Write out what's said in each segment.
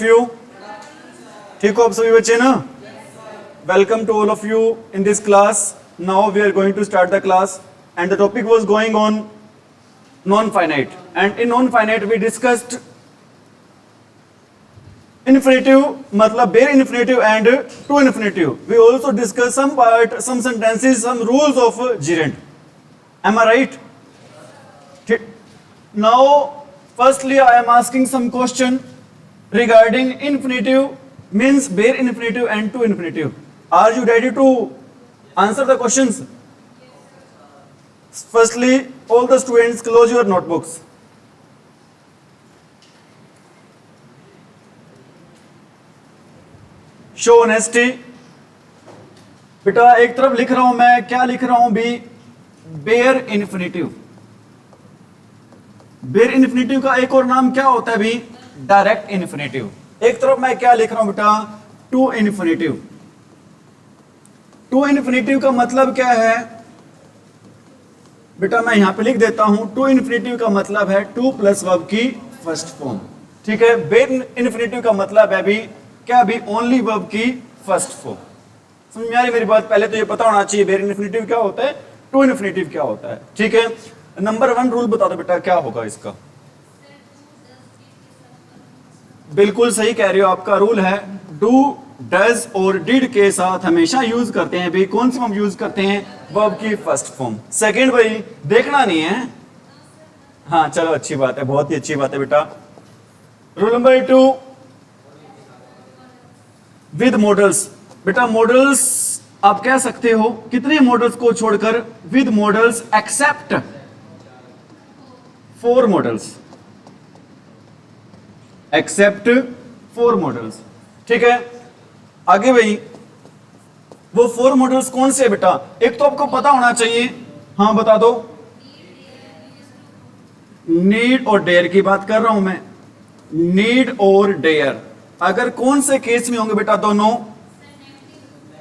Of you? ठीक हो आप सभी बच्चे ना? Welcome to all of you in this class. Now we are going to start the class and the topic was going on non-finite, and in non-finite we discussed infinitive मतलब bare infinitive and to infinitive. We also discussed some sentences, some rules of gerund. Am I right? Now firstly I am asking some question regarding infinitive, means bare infinitive and to infinitive. Are you ready to answer the questions? Firstly, all the students close your notebooks. Show honesty. बेटा एक तरफ लिख रहा हूं मैं, क्या लिख रहा हूं भी? Bear infinitive. बेयर इन्फिनिटिव का एक और नाम क्या होता है भी? Direct infinitive. एक तरफ मैं क्या लिख रहा हूं बेटा? To infinitive. टू इन्फिनिटिव का मतलब क्या है बेटा? मैं यहां पे लिख देता हूं. टू इन्फिनिटिव का मतलब है टू प्लस वर्ब की फर्स्ट फॉर्म. ठीक है. बेयर इन्फिनिटिव का मतलब है भी क्या? भी ओनली वर्ब की फर्स्ट फॉर्म. समझ में आ रही मेरी बात? पहले तो ये पता होना चाहिए बेयर इन्फिनिटिव क्या होता है, टू इन्फिनिटिव क्या होता है. ठीक है. नंबर 1 रूल बता दो बेटा, क्या होगा इसका? बिल्कुल सही कह रहे हो. आपका रूल है डू, डज और डिड के साथ हमेशा यूज करते हैं भाई. कौन सी फॉर्म यूज करते हैं? वर्ब की फर्स्ट फॉर्म. सेकंड भाई देखना नहीं है. हाँ चलो अच्छी बात है, बहुत ही अच्छी बात है बेटा. Rule number 2 with modals. बेटा मॉडल्स आप कह सकते हो कितने मॉडल्स को छोड़कर? With modals except 4 modals. Except 4 modals. ठीक है. आगे भाई वो 4 मॉडल्स कौन से बेटा? एक तो आपको पता होना चाहिए. हाँ बता दो. नीड और डेयर की बात कर रहा हूं मैं. नीड और डेयर अगर कौन से केस में होंगे बेटा? दोनों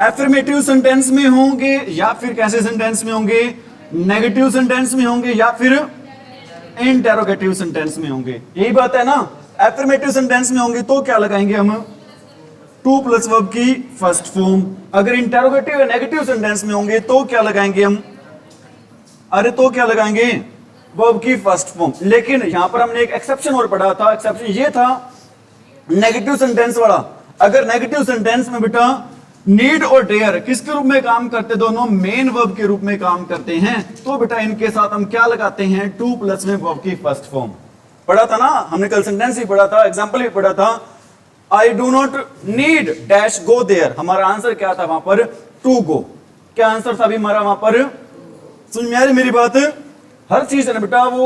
एफर्मेटिव सेंटेंस में होंगे या फिर कैसे सेंटेंस में होंगे? नेगेटिव सेंटेंस में होंगे या फिर इंटेरोगेटिव सेंटेंस में होंगे. यही बात है ना. एफर्मेटिव सेंटेंस में होंगे तो क्या लगाएंगे हम? टू प्लस वर्ब की फर्स्ट फॉर्म. अगर इंटेरोगेटिव या नेगेटिव सेंटेंस में होंगे तो क्या लगाएंगे हम? अरे तो क्या लगाएंगे? वर्ब की फर्स्ट फॉर्म. लेकिन यहां पर हमने एक एक्सेप्शन और पढ़ा था. एक्सेप्शन ये था नेगेटिव सेंटेंस वाला. अगर नेगेटिव सेंटेंस में बेटा नीड और डेयर किसके रूप में काम करते? दोनों मेन वर्ब के रूप में काम करते हैं. तो बेटा इनके साथ हम क्या लगाते हैं? टू प्लस में वर्ब की फर्स्ट फॉर्म. पढ़ा था ना हमने कल. सेंटेंस ही पढ़ा था, एग्जांपल भी पढ़ा था. I do not need dash go there. हमारा आंसर क्या था वहां पर? To go. क्या आंसर था अभी हमारा वहां पर? सुन में आ रही मेरी बात? हर चीज है ना बेटा वो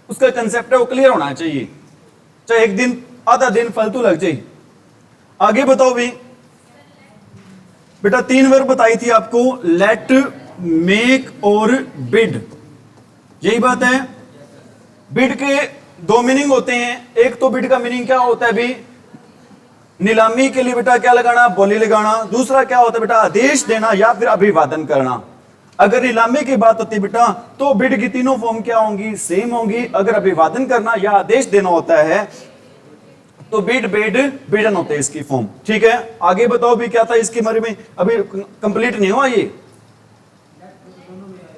उसका कंसेप्ट है वो क्लियर होना चाहिए. चाहे एक दिन आधा दिन फालतू लग जाए. आगे बताओ भी बेटा. 3 वर्ब बताई थी आपको. लेट, मेक और बिड. यही बात है. बिड के 2 मीनिंग होते हैं. एक तो बिड का मीनिंग क्या होता है भी? नीलामी के लिए बेटा क्या लगाना? बोली लगाना. दूसरा क्या होता है बेटा? आदेश देना या फिर अभिवादन करना. अगर नीलामी की बात होती है बेटा तो बिड की तीनों फॉर्म क्या होंगी? सेम होंगी. अगर अभिवादन करना या आदेश देना होता है तो बिड, बेड, बिडन होते हैं इसकी फॉर्म. ठीक है. आगे बताओ भी क्या था इसकी बारे में? अभी कंप्लीट नहीं हुआ ये.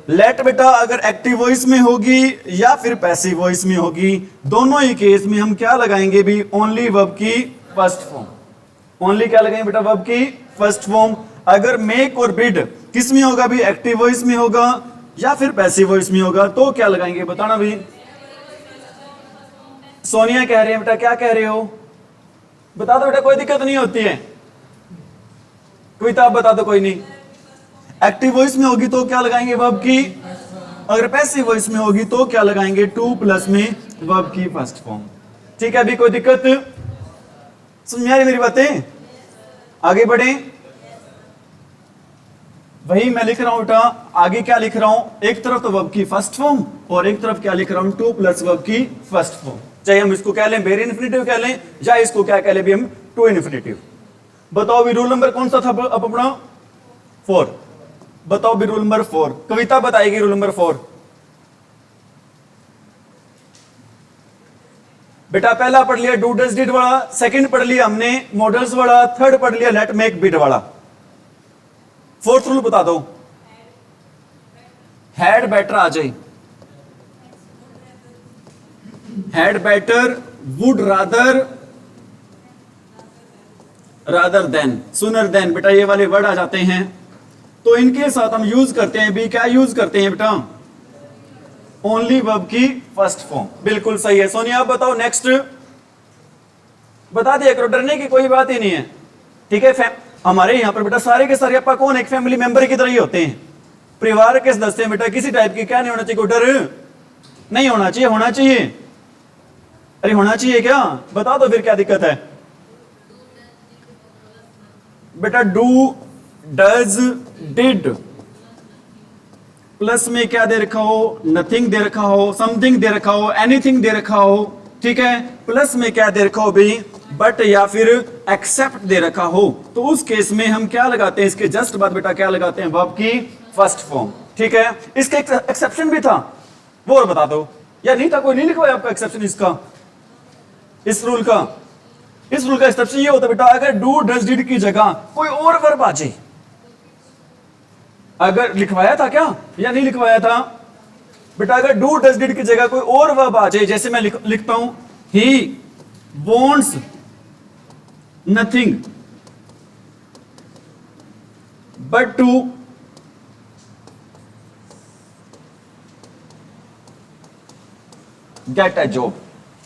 लेट बेटा अगर एक्टिव वॉइस में होगी या फिर पैसिव वॉइस में होगी, दोनों ही केस में हम क्या लगाएंगे भी? ओनली वर्ब की फर्स्ट फॉर्म. ओनली क्या लगाएंगे बेटा? वर्ब की फर्स्ट फॉर्म. अगर मेक और बिड किस में होगा भी? एक्टिव वॉइस में होगा या फिर पैसिव वॉइस में होगा तो क्या लगाएंगे? बताना भी. सोनिया कह रही है बेटा. क्या कह रहे हो? बता दो बेटा. कोई दिक्कत नहीं होती है. कविता आप बता दो. कोई नहीं. एक्टिव वॉइस में होगी तो क्या लगाएंगे? वर्ब की. अगर पैसिव वॉइस में होगी तो क्या लगाएंगे? टू प्लस में वर्ब की फर्स्ट फॉर्म. ठीक है. अभी कोई दिक्कत? समझ में आ रही मेरी बातें? आगे बढ़े. वही मैं लिख रहा हूं बेटा. आगे क्या लिख रहा हूं? एक तरफ तो वर्ब की फर्स्ट फॉर्म और एक तरफ क्या लिख रहा हूं? टू प्लस वर्ब की फर्स्ट फॉर्म. चाहे हम इसको कह लें बेयर इन्फिनिटिव कह लें या इसको क्या कह लें भी हम? To infinitive. बताओ भी रूल नंबर कौन सा था अब अपना? 4. बताओ भी रूल नंबर 4. कविता बताएगी रूल नंबर 4. बेटा पहला पढ़ लिया डू डज डिड वाला, सेकंड पढ़ लिया हमने मॉडल्स वाला, थर्ड पढ़ लिया लेट मेक बिड वाला। फोर्थ रूल बता दो। हैड बेटर आ जाए, had better, would rather, rather than, सुनर देन, बेटा ये वाले वर्ड आ जाते हैं तो इनके साथ हम यूज करते हैं भी, क्या यूज करते हैं बेटा, ओनली वर्ब की फर्स्ट फॉर्म। बिल्कुल सही है सोनिया। आप बताओ नेक्स्ट। बता दिया करो, डरने की कोई बात ही नहीं है, ठीक है। हमारे यहाँ पर बेटा सारे के सारे आपका कौन एक फैमिली मेंबर की तरह ही होते हैं, परिवार के सदस्य हैं बेटा, किसी टाइप की क्या नहीं होना चाहिए, कोई डर नहीं होना चाहिए। होना चाहिए, अरे होना चाहिए क्या, बता दो फिर क्या दिक्कत है बेटा। डू डज डिड प्लस में क्या दे रखा हो, नथिंग दे रखा हो, समथिंग दे रखा हो, एनीथिंग दे रखा हो, ठीक है। प्लस में क्या दे रखा हो भाई, बट या फिर एक्सेप्ट दे रखा हो, तो उस केस में हम क्या लगाते हैं, इसके जस्ट बाद बेटा क्या लगाते हैं, वर्ब की फर्स्ट फॉर्म, ठीक है। इसका एक्सेप्शन भी था, वो और बता दो, या नहीं था, कोई नहीं लिखवाया आपका एक्सेप्शन इसका, इस रूल का। इस रूल का एक्सेप्शन ये होता है बेटा, अगर डू डज डिड की जगह कोई और वर्ब आ जाए। अगर लिखवाया था क्या या नहीं लिखवाया था बेटा, अगर डू डज डिड की जगह कोई और वर्ब आ जाए, जैसे मैं लिखता हूं he wants nothing but to get a job.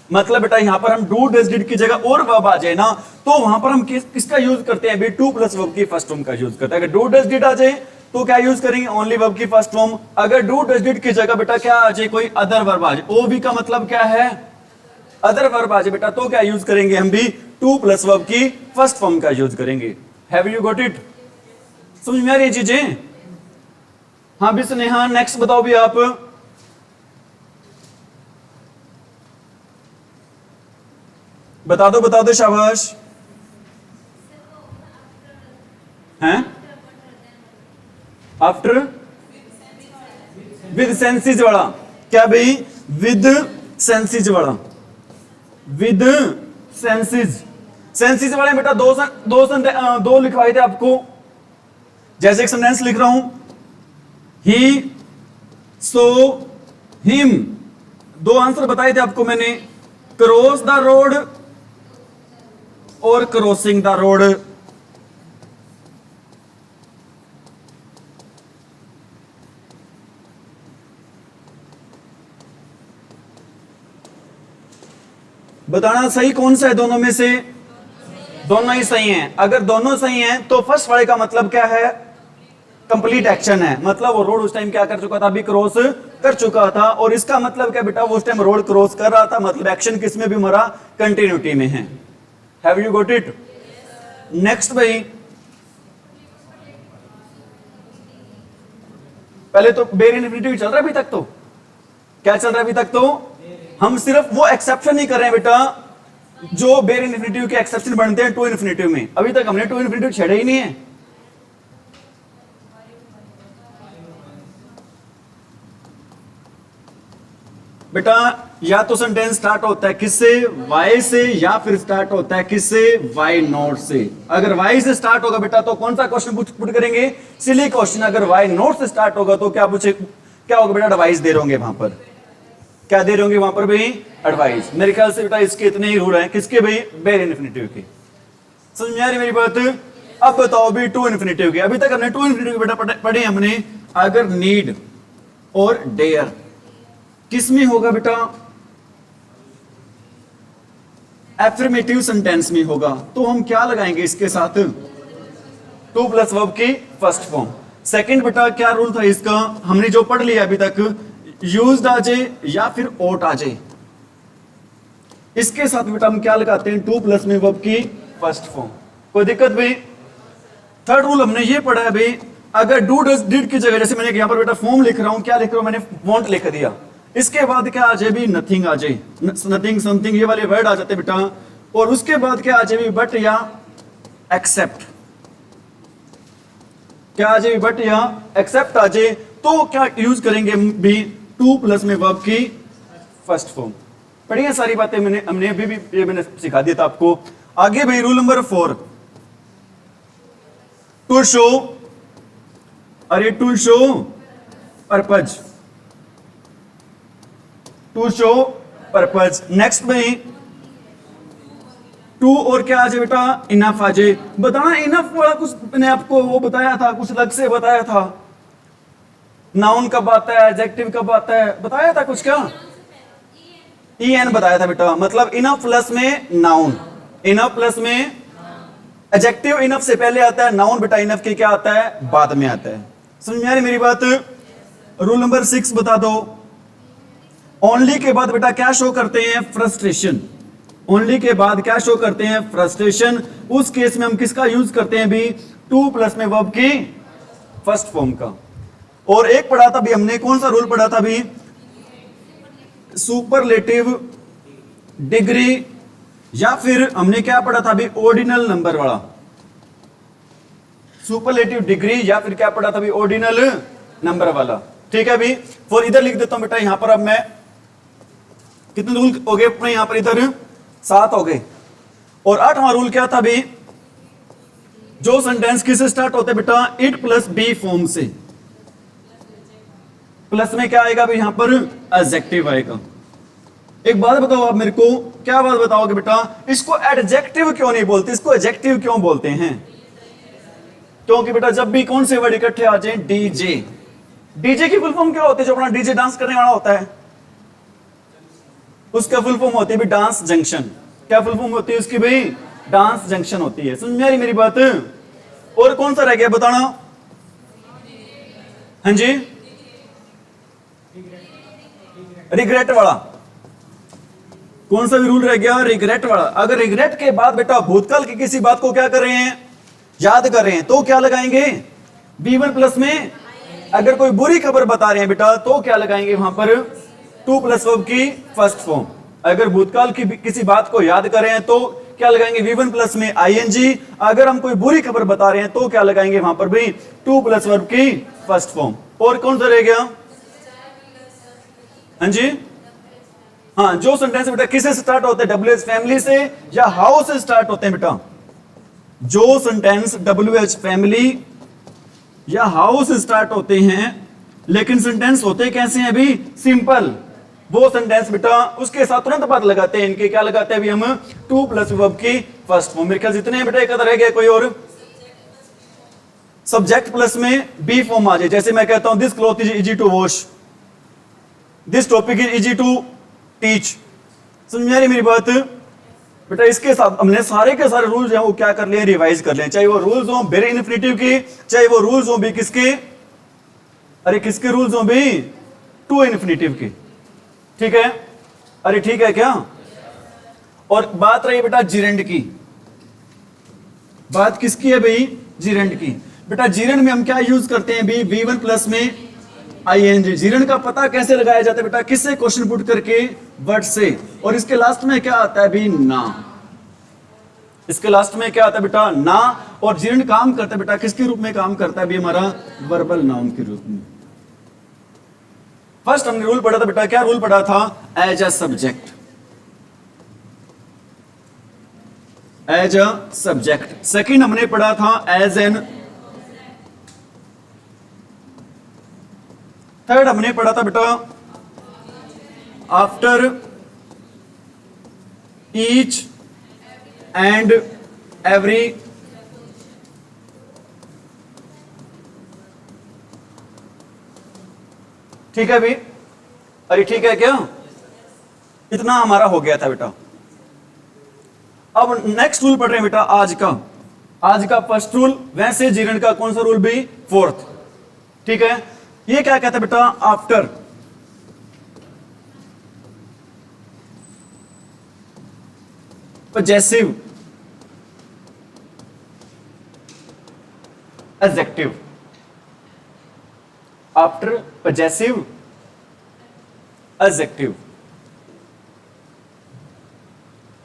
मतलब बेटा यहां पर हम डू डज डिड की जगह और वर्ब आ जाए ना, तो वहां पर हम किसका यूज करते हैं, टू प्लस वर्ब की फर्स्ट फॉर्म का यूज करते हैं। अगर डू डज डिड आ जाए तो क्या यूज करेंगे, ओनली वर्ब की फर्स्ट फॉर्म। अगर डू डज डिड की जगह बेटा क्या आ जाए, कोई अदर वर्ब आ जाए, ओ भी का मतलब क्या है, अदर वर्ब आ जाए बेटा, तो क्या यूज करेंगे हम भी, टू प्लस वर्ब की फर्स्ट फॉर्म का यूज करेंगे। हैव यू गॉट इट, समझ में आ रही है चीजें। हाँ भी स्नेहा नेक्स्ट बताओ भी आप। बता दो शाबाश। हैं आफ्टर विद सेंसिज वाला, क्या भाई, विद सेंसिज वाला, विद सेंसिज। सेंसिज वाले बेटा दो लिखवाए थे आपको, जैसे एक सेंटेंस लिख रहा हूं, ही सो हिम, दो आंसर बताए थे आपको मैंने, क्रॉस द रोड और क्रॉसिंग द रोड। बताना सही कौन सा है दोनों में से, दोनों ही सही हैं। अगर दोनों सही हैं तो फर्स्ट वाले का मतलब क्या है, कंप्लीट एक्शन है, मतलब वो रोड उस टाइम क्या कर चुका था, अभी क्रॉस कर चुका था। और इसका मतलब क्या बेटा, वो उस टाइम रोड क्रॉस कर रहा था, मतलब एक्शन किस में भी हमारा कंटिन्यूटी में है। Have you got it. Next भाई, पहले तो बेर इन्फिनिटिव चल रहा है अभी तक, तो क्या चल रहा है अभी तक, तो हम सिर्फ वो एक्सेप्शन नहीं कर रहे हैं बेटा जो बेर इन्फिनिटिव के एक्सेप्शन बनते हैं टू इन्फिनिटिव में। अभी तक हमने टू इन्फिनिटिव छेड़े ही नहीं है। बेटा या तो सेंटेंस स्टार्ट होता है किससे, वाई से, या फिर स्टार्ट होता है किससे, वाई नॉट से। अगर वाई से स्टार्ट होगा बेटा तो कौन सा क्वेश्चन पुट करेंगे, सिली क्वेश्चन। अगर वाई नॉट से स्टार्ट होगा तो क्या पूछे, क्या होगा बेटा, एडवाइस दे रहे होंगे वहां पर, क्या दे रहे होंगे वहां पर भाई, एडवाइस। मेरे ख्याल से बेटा इसके इतने ही रूल हैं, किसके भाई, बेर इन्फिनिटिव के। समझ में आ रही मेरी बात। अब बताओ भी टू इन्फिनिटिव के। अभी तक हमने टू इन्फिनिटिव बेटा पढ़े हमने। अगर नीड और डेयर किस में होगा बेटा, एफर्मेटिव सेंटेंस में होगा, तो हम क्या लगाएंगे इसके साथ, टू प्लस वर्ब की फर्स्ट फॉर्म। सेकंड बेटा क्या रूल था इसका, हमने जो पढ़ लिया अभी तक, यूज्ड आ जाए या फिर ओट आ जाए, इसके साथ बेटा हम क्या लगाते हैं, टू प्लस में वर्ब की फर्स्ट फॉर्म। कोई दिक्कत भाई। थर्ड रूल हमने ये पढ़ा है भाई, अगर डू डज डिड की जगह, जैसे मैंने यहां पर बेटा फॉर्म लिख रहा हूं, क्या लिख रहा हूं मैंने, वांट लिख दिया, इसके बाद क्या आ जाए भी, नथिंग आ जाए, नथिंग समथिंग ये वाले वर्ड आ जाते बेटा। और उसके बाद क्या आ जाए भी, बट या एक्सेप्ट, क्या आ जाए, बट या एक्सेप्ट आ जाए, तो क्या यूज करेंगे भी, टू प्लस में वर्ब की फर्स्ट फॉर्म। पढ़ी है सारी बातें मैंने, हमने अभी भी ये मैंने सिखा दिया था आपको। आगे भाई रूल नंबर 4, टू शो, अरे to show purpose, to show purpose. Next भाई टू और क्या आ जाए बेटा, इनफ आ जाए। बताना इनफ वाला कुछ मैंने आपको वो बताया था, कुछ अलग से बताया था। नाउन कब आता है, एडजेक्टिव कब आता है, बताया था कुछ क्या? ई एन बताया था बेटा, मतलब इनफ प्लस में नाउन, इनफ प्लस में एडजेक्टिव इनफ से पहले आता है, नाउन बेटा इनफ के क्या आता है, बाद में आता है। समझ में आ रही मेरी बात? रूल नंबर 6 बता दो। ओनली के बाद बेटा क्या शो करते हैं, फ्रस्ट्रेशन। ओनली के बाद क्या शो करते हैं, फ्रस्ट्रेशन। उस केस में हम किसका यूज करते हैं भी, टू प्लस में वर्ब की फर्स्ट फॉर्म का। और एक पढ़ा था भी हमने, कौन सा रूल पढ़ा था भी, सुपरलेटिव डिग्री, या फिर हमने क्या पढ़ा था भी, ऑर्डिनल नंबर वाला। सुपरलेटिव डिग्री या फिर क्या पढ़ा था भी, ऑर्डिनल नंबर वाला। ठीक है भी, और इधर लिख देता हूं बेटा यहां पर। अब मैं कितने रूल हो गए अपने यहां पर, इधर 7 हो गए। और 8वां रूल क्या था भी, जो सेंटेंस किससे स्टार्ट होते बेटा, इट प्लस बी फॉर्म से। प्लस में क्या आएगा भी यहां पर, एडजेक्टिव आएगा। एक बात बताओ आप मेरे को, क्या बात बताओगे बेटा, इसको एडजेक्टिव क्यों नहीं बोलते, इसको एडजेक्टिव क्यों बोलते हैं? क्योंकि बेटा जब भी कौन से वर्ड इकट्ठे आ जाए, डीजे। डीजे की फुल फॉर्म क्या होती है, जो अपना डीजे डांस करने वाला होता है, उसका फुल फॉर्म होती है भी डांस जंक्शन। क्या फुल फॉर्म होती है उसकी भाई, डांस जंक्शन होती है। समझ में आ रही मेरी बात? और कौन सा रह गया बताना, हाँ जी, रिग्रेट वाला। कौन सा भी रूल रह गया, रिग्रेट वाला। अगर रिग्रेट के बाद बेटा भूतकाल की किसी बात को क्या कर रहे हैं, याद कर रहे हैं, तो क्या लगाएंगे, B1 प्लस में। अगर कोई बुरी खबर बता रहे हैं बेटा, तो क्या लगाएंगे वहां पर, टू प्लस वर्ब की फर्स्ट फॉर्म। अगर भूतकाल की किसी बात को याद कर रहे हैं तो क्या लगाएंगे, V1 प्लस में ING। अगर हम कोई बुरी खबर बता रहे हैं तो क्या लगाएंगे वहां पर भी, टू प्लस वर्ब की फर्स्ट फॉर्म। और कौन सा रह गया, हाँ जी, हाँ, जो सेंटेंस बेटा किससे स्टार्ट होते हैं, WH फैमिली से या हाउ से स्टार्ट होते हैं बेटा। जो सेंटेंस WH फैमिली या हाउ से स्टार्ट होते हैं, लेकिन सेंटेंस होते कैसे हैं भी, सिंपल, वो सेंटेंस बेटा उसके साथ तुरंत बात लगाते हैं। इनके क्या लगाते हैं अभी हम, टू प्लस वर्ब की फर्स्ट फॉर्म। मेरे ख्याल जितने हैं बेटा, एक रह गया कोई और, सब्जेक्ट प्लस में बी फॉर्म आ जाए। जैसे मैं कहता हूं this cloth is easy to wash, this topic is easy to teach. समझ में आ रही मेरी बात बेटा? इसके साथ हमने सारे के सारे रूल्स हैं वो क्या कर लिए, रिवाइज कर लिए। चाहे वो रूल्स हो वेरी इन्फिनिटिव के, चाहे वो रूल्स हो भी किसके, अरे किसके रूल्स हो भी, टू इन्फिनिटिव के। ठीक है, अरे ठीक है क्या? और बात रही बेटा जिरेंड की, बात किसकी है भाई, जिरेंड की। बेटा जिरेंड में हम क्या यूज करते हैं भी, V1 प्लस में ING। जिरेंड का पता कैसे लगाया जाता है बेटा, किससे, क्वेश्चन पुट करके, वर्ड से। और इसके लास्ट में क्या आता है भी, ना। इसके लास्ट में क्या आता है बेटा, ना। और जिरेंड काम करता है बेटा किसके रूप में काम करता है भी, हमारा वर्बल नाउन के रूप में। फर्स्ट हमने रूल पढ़ा था बेटा, क्या रूल पढ़ा था, as a subject, as a subject. Second हमने पढ़ा था एज एन, थर्ड हमने पढ़ा था बेटा आफ्टर ईच एंड एवरी, ठीक है भी, अरे ठीक है क्या? इतना हमारा हो गया था बेटा। अब नेक्स्ट रूल पढ़ रहे हैं बेटा आज का, आज का फर्स्ट रूल। वैसे जीरण का कौन सा रूल भी, फोर्थ। ठीक है, ये क्या कहता है बेटा, after possessive adjective, after possessive adjective.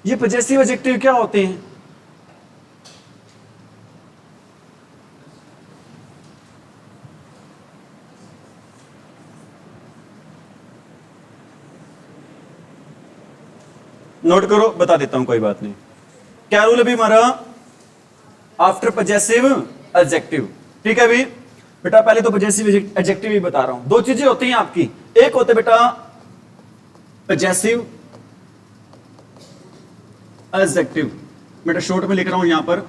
ये पजेसिव एडजेक्टिव क्या होते हैं, नोट करो, बता देता हूं, कोई बात नहीं। क्या रूल अभी हमारा? आफ्टर पजेसिव एडजेक्टिव, ठीक है भी बेटा। पहले तो पजेसिव एडजेक्टिव ही बता रहा हूं। दो चीजें होती हैं आपकी, एक होते बेटा पजेसिव एडजेक्टिव, बेटा शॉर्ट में लिख रहा हूं यहां पर,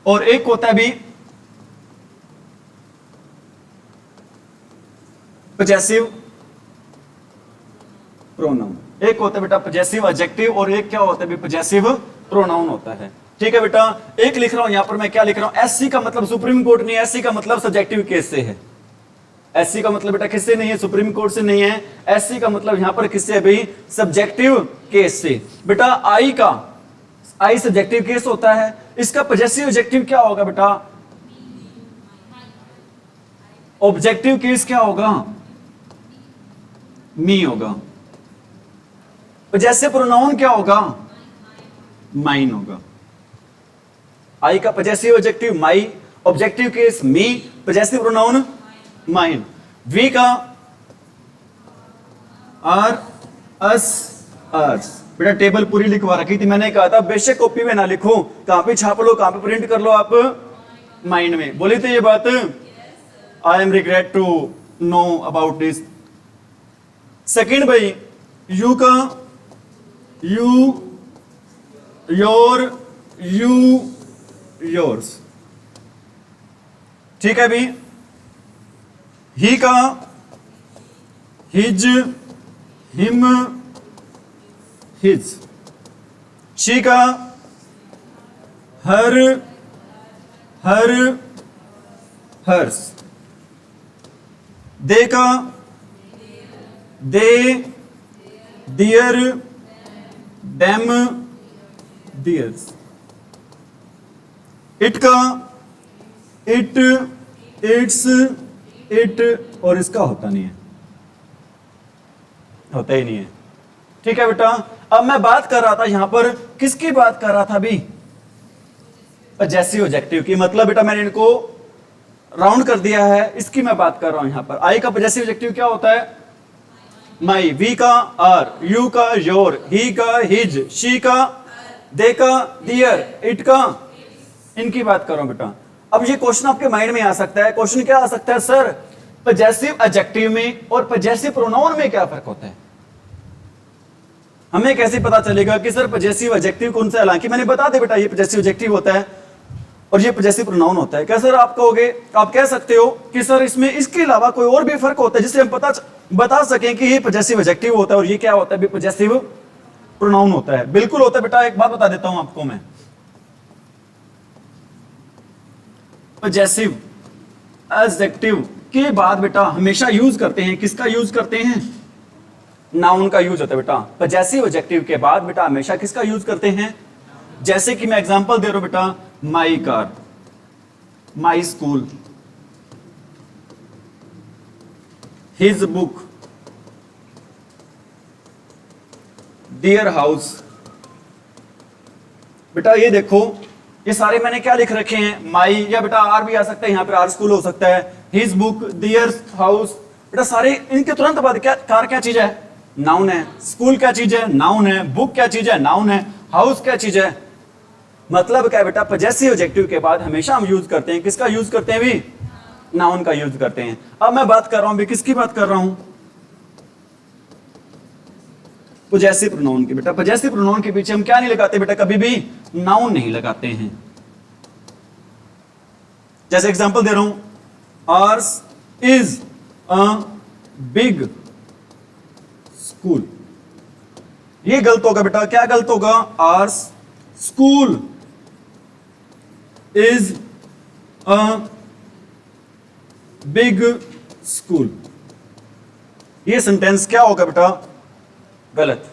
और एक होता है भी पजेसिव प्रोनाउन। एक होता है बेटा पजेसिव एडजेक्टिव और एक क्या होता है भी पजेसिव प्रोनाउन होता है, ठीक है बेटा। एक लिख रहा हूं यहां पर मैं, क्या लिख रहा हूं? एससी का मतलब सुप्रीम कोर्ट नहीं है, एससी का मतलब सब्जेक्टिव केस से है। एससी का मतलब बेटा किससे नहीं है? सुप्रीम कोर्ट से नहीं है। एससी का मतलब यहां पर किससे है भाई? सब्जेक्टिव केस से। बेटा आई का, आई सब्जेक्टिव केस होता है, इसका पजेसिव एडजेक्टिव क्या होगा बेटा? ऑब्जेक्टिव केस क्या होगा? मी होगा। पजेसिव प्रोनाउन क्या होगा? माइन होगा। आई का possessive adjective my, objective case me, possessive pronoun mine. We का आर, अस, अर्स। बेटा टेबल पूरी लिखवा रखी थी, मैंने कहा था बेशक कॉपी में ना लिखो, कहां पे छाप लो, कहां पे प्रिंट कर लो आप, माइंड में। बोली थी ये बात? I am regret to know about this. Second भाई, यू का यू, योर, यू, योर्स, ठीक है भी। ही का हिज, हिम, हिज। शी का हर, हर, हर्स। दे का दे, दियर, डेम, दियर्स। इट का इट, इट्स, इट, और इसका होता नहीं है, होता ही नहीं है, ठीक है बेटा। अब मैं बात कर रहा था यहां पर, किसकी बात कर रहा था अभी? पजेसिव एडजेक्टिव की। मतलब बेटा मैंने इनको राउंड कर दिया है, इसकी मैं बात कर रहा हूं यहां पर। आई का पजेसिव एडजेक्टिव क्या होता है? माई। वी का आर, यू का योर, ही का हिज, शी का दे का दियर, इट का, इनकी बात करो बेटा। अब ये क्वेश्चन आपके माइंड में आ सकता है। क्वेश्चन क्या आ सकता है? सर पजेसिव एडजेक्टिव में और पजेसिव प्रोनाउन में क्या फर्क होता है? हमें कैसे पता चलेगा कि सर पजेसिव एडजेक्टिव कौन सा है? हालांकि मैंने बता दे बेटा ये पजेसिव एडजेक्टिव होता है और ये पजेसिव प्रोनाउन होता है। क्या सर आप कहोगे, आप कह सकते हो कि सर इसमें इसके अलावा कोई और भी फर्क होता है जिससे हम बता सकें कि ये पजेसिव एडजेक्टिव होता है और ये क्या होता है? पजेसिव प्रोनाउन होता है। बिल्कुल होता है बेटा। एक बात बता देता हूं आपको मैं, पजेसिव एडजेक्टिव के बाद बेटा हमेशा यूज करते हैं, किसका यूज करते हैं? नाउन का यूज होता है बेटा। पजेसिव एडजेक्टिव के बाद बेटा हमेशा किसका यूज करते हैं? जैसे कि मैं एग्जांपल दे रहा हूं बेटा, my car, my school, his book, their house. बेटा ये देखो, ये सारे मैंने क्या लिख रखे हैं? माई, या बेटा आर भी आ सकता है, यहां पर आर स्कूल हो सकता है, हिज बुक, डियर हाउस। बेटा सारे इनके तुरंत बाद क्या, कार क्या चीज है? नाउन है। स्कूल क्या चीज है? नाउन है। बुक क्या चीज है? नाउन है। हाउस क्या चीज है? मतलब क्या बेटा, पजेसिव एडजेक्टिव के बाद हमेशा हम यूज करते हैं, किसका यूज करते हैं भी? नाउन का यूज करते हैं। अब मैं बात कर रहा हूं भी, किसकी बात कर रहा हूं? पजेसिव प्रोनाउन की। बेटा पजेसिव प्रोनाउन के पीछे हम क्या नहीं लगाते बेटा? कभी भी नाउन नहीं लगाते हैं। जैसे एग्जांपल दे रहा हूं, ours is a big school. ये गलत होगा बेटा। क्या गलत होगा? Ours school is a big school. ये सेंटेंस क्या होगा बेटा? गलत।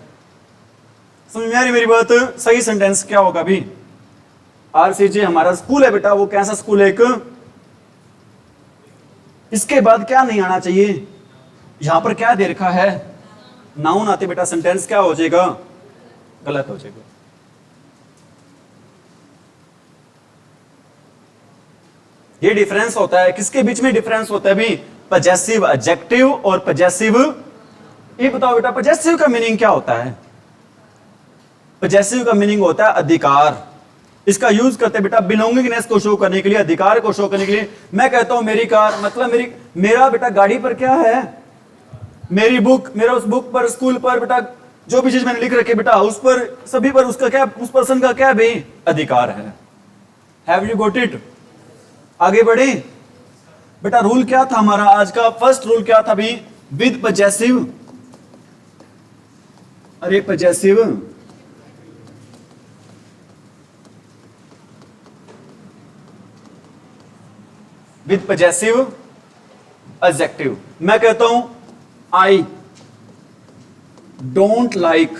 समझ में आ रही मेरी बात? सही सेंटेंस क्या होगा भी? आरसीजे हमारा स्कूल है बेटा, वो कैसा स्कूल है? एक, इसके बाद क्या नहीं आना चाहिए? यहां पर क्या दे रखा है? नाउन आते बेटा, सेंटेंस क्या हो जाएगा? गलत हो जाएगा। ये डिफरेंस होता है। किसके बीच में डिफरेंस होता है भी? पजेसिव एडजेक्टिव और पजेसिव। ये बताओ बेटा पजेसिव का मीनिंग क्या होता है? पजेसिव का मीनिंग होता है अधिकार। इसका यूज करते हैं बेटा बिलोंगिंगनेस को शो करने के लिए, अधिकार को शो करने के लिए। मैं कहता हूं मेरी कार, मतलब मेरा बेटा गाड़ी पर क्या है, मेरी बुक, मेरा उस बुक पर, स्कूल पर बेटा जो भी चीज मैंने लिख रखी है बेटा, उस पर, सभी पर उसका क्या, उस पर्सन का क्या भी अधिकार है। Have you got it? आगे बढ़े बेटा। रूल क्या था हमारा आज का? फर्स्ट रूल क्या था भी? विद पजेसिव, अरे पजेसिव विद पजेसिव एडजेक्टिव। मैं कहता हूं आई डोंट लाइक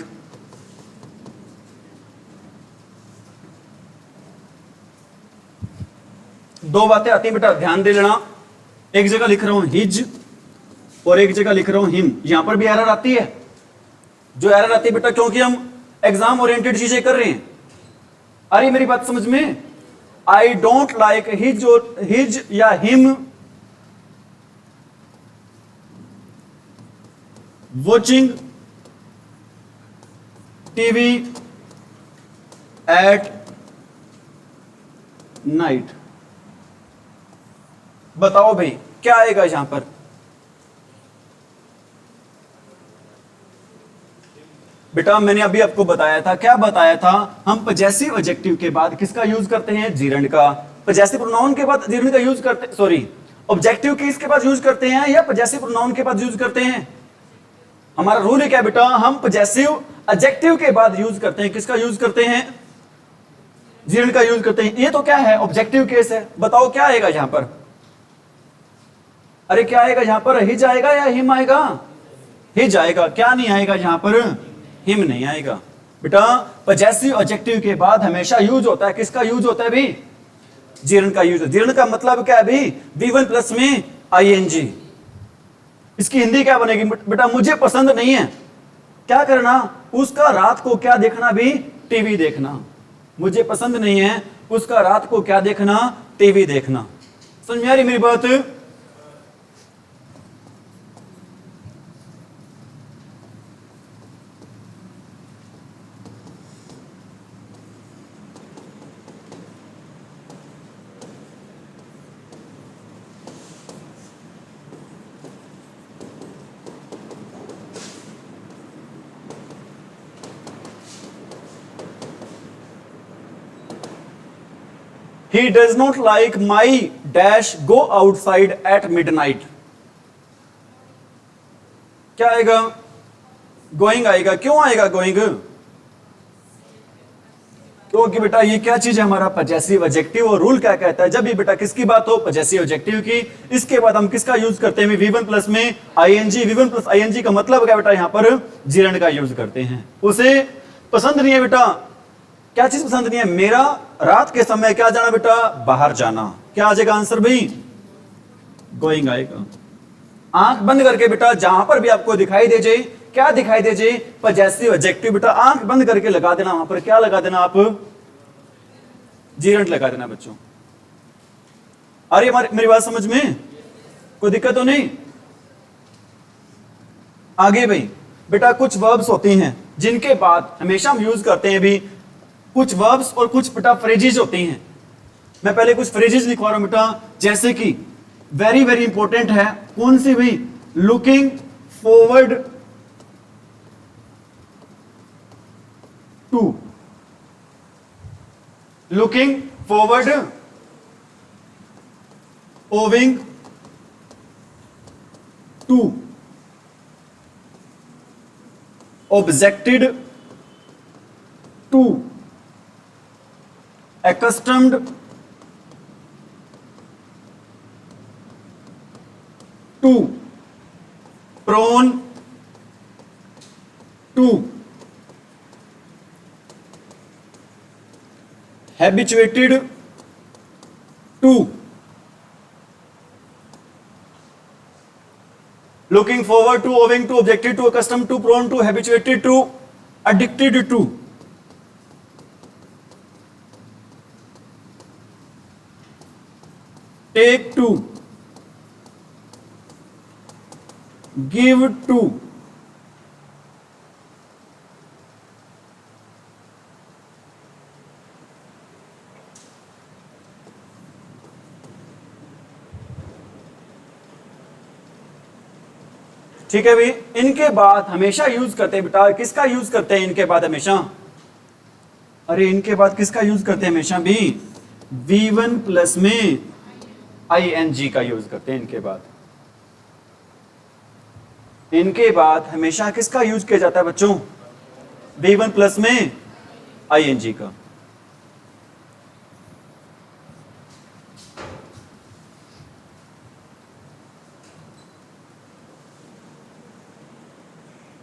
दो बातें आती हैं बेटा, ध्यान दे लेना। एक जगह लिख रहा हूं हिज और एक जगह लिख रहा हूं हिम। यहां पर भी एरर आती है। जो एरर आती है बेटा क्योंकि हम एग्जाम ओरिएंटेड चीजें कर रहे हैं। अरे मेरी बात समझ में? आई डोंट लाइक हिज और हिज या him watching TV at night. बताओ भाई क्या आएगा यहां पर? बेटा मैंने अभी आपको बताया था, क्या बताया था? हम पजेसिव एडजेक्टिव के बाद किसका यूज करते हैं? जीरण का। पजेसिव प्रोनाउन के बाद जीरण का यूज करते, सॉरी ऑब्जेक्टिव केस के बाद यूज करते हैं या पजेसिव प्रोनाउन के बाद यूज करते हैं? हमारा रूल है क्या बेटा? हम पजेसिव एडजेक्टिव के बाद यूज करते हैं। किसका यूज करते हैं? जीरण का यूज करते हैं। ये तो क्या है? ऑब्जेक्टिव केस है। बताओ क्या आएगा यहां पर? अरे क्या आएगा यहां पर? हिज आएगा या हिम आएगा? हिज आएगा। क्या नहीं आएगा यहां पर? हिम नहीं आएगा। बेटा पजेसिव एडजेक्टिव के बाद हमेशा यूज होता है, किसका यूज होता है भी? जीर्ण का यूज। जीर्ण का मतलब क्या है भी? V1 प्लस में ING। इसकी हिंदी क्या बनेगी बेटा? मुझे पसंद नहीं है, क्या करना? उसका रात को क्या देखना भी? टीवी देखना। मुझे पसंद नहीं है, उसका रात को क्या देखना? टीवी देखना। समझ में आ रही मेरी बात? He does not like my dash go outside at midnight। क्या आएगा? गोइंग आएगा। क्यों आएगा गोइंग? क्योंकि बेटा ये क्या चीज है? हमारा पजेसिव एडजेक्टिव। और रूल क्या कहता है? जब भी बेटा किसकी बात हो? पजेसिव एडजेक्टिव की, इसके बाद हम किसका यूज करते हैं? V1 प्लस में ING। V1 प्लस ING का मतलब क्या बेटा? यहां पर जीर्ण का यूज करते हैं। उसे पसंद नहीं है बेटा, क्या चीज पसंद नहीं है? मेरा रात के समय क्या जाना बेटा? बाहर जाना। क्या आ जाएगा आंसर भाई? गोइंग आएगा। आंख बंद करके बेटा जहां पर भी आपको दिखाई दे जाए, क्या दिखाई दे जाए? Possessive adjective. बेटा आंख बंद करके लगा देना, वहां पर क्या लगा देना? आप जीरण लगा देना बच्चों। अरे मेरी बात समझ में कोई दिक्कत तो नहीं? आगे भाई बेटा कुछ वर्ब्स होती हैं जिनके बाद हमेशा हम यूज करते हैं भी। कुछ वर्ब्स और कुछ बेटा फ्रेजेस होती हैं। मैं पहले कुछ फ्रेजेस लिखवा रहा हूं बेटा, जैसे कि वेरी वेरी इंपॉर्टेंट है। कौन सी भी? Looking forward to. Looking forward, owing to, objected to, accustomed to, prone to, habituated to। looking forward to, owing to, objected to, accustomed to, prone to, habituated to, addicted to। take to, give to, ठीक है भाई। इनके बाद हमेशा use करते हैं बेटा, किसका यूज करते हैं इनके बाद हमेशा? अरे इनके बाद किसका यूज करते हैं हमेशा भी? V1 प्लस में ing का यूज करते हैं इनके बाद। इनके बाद हमेशा किसका यूज किया जाता है बच्चों? V1 प्लस में ing का।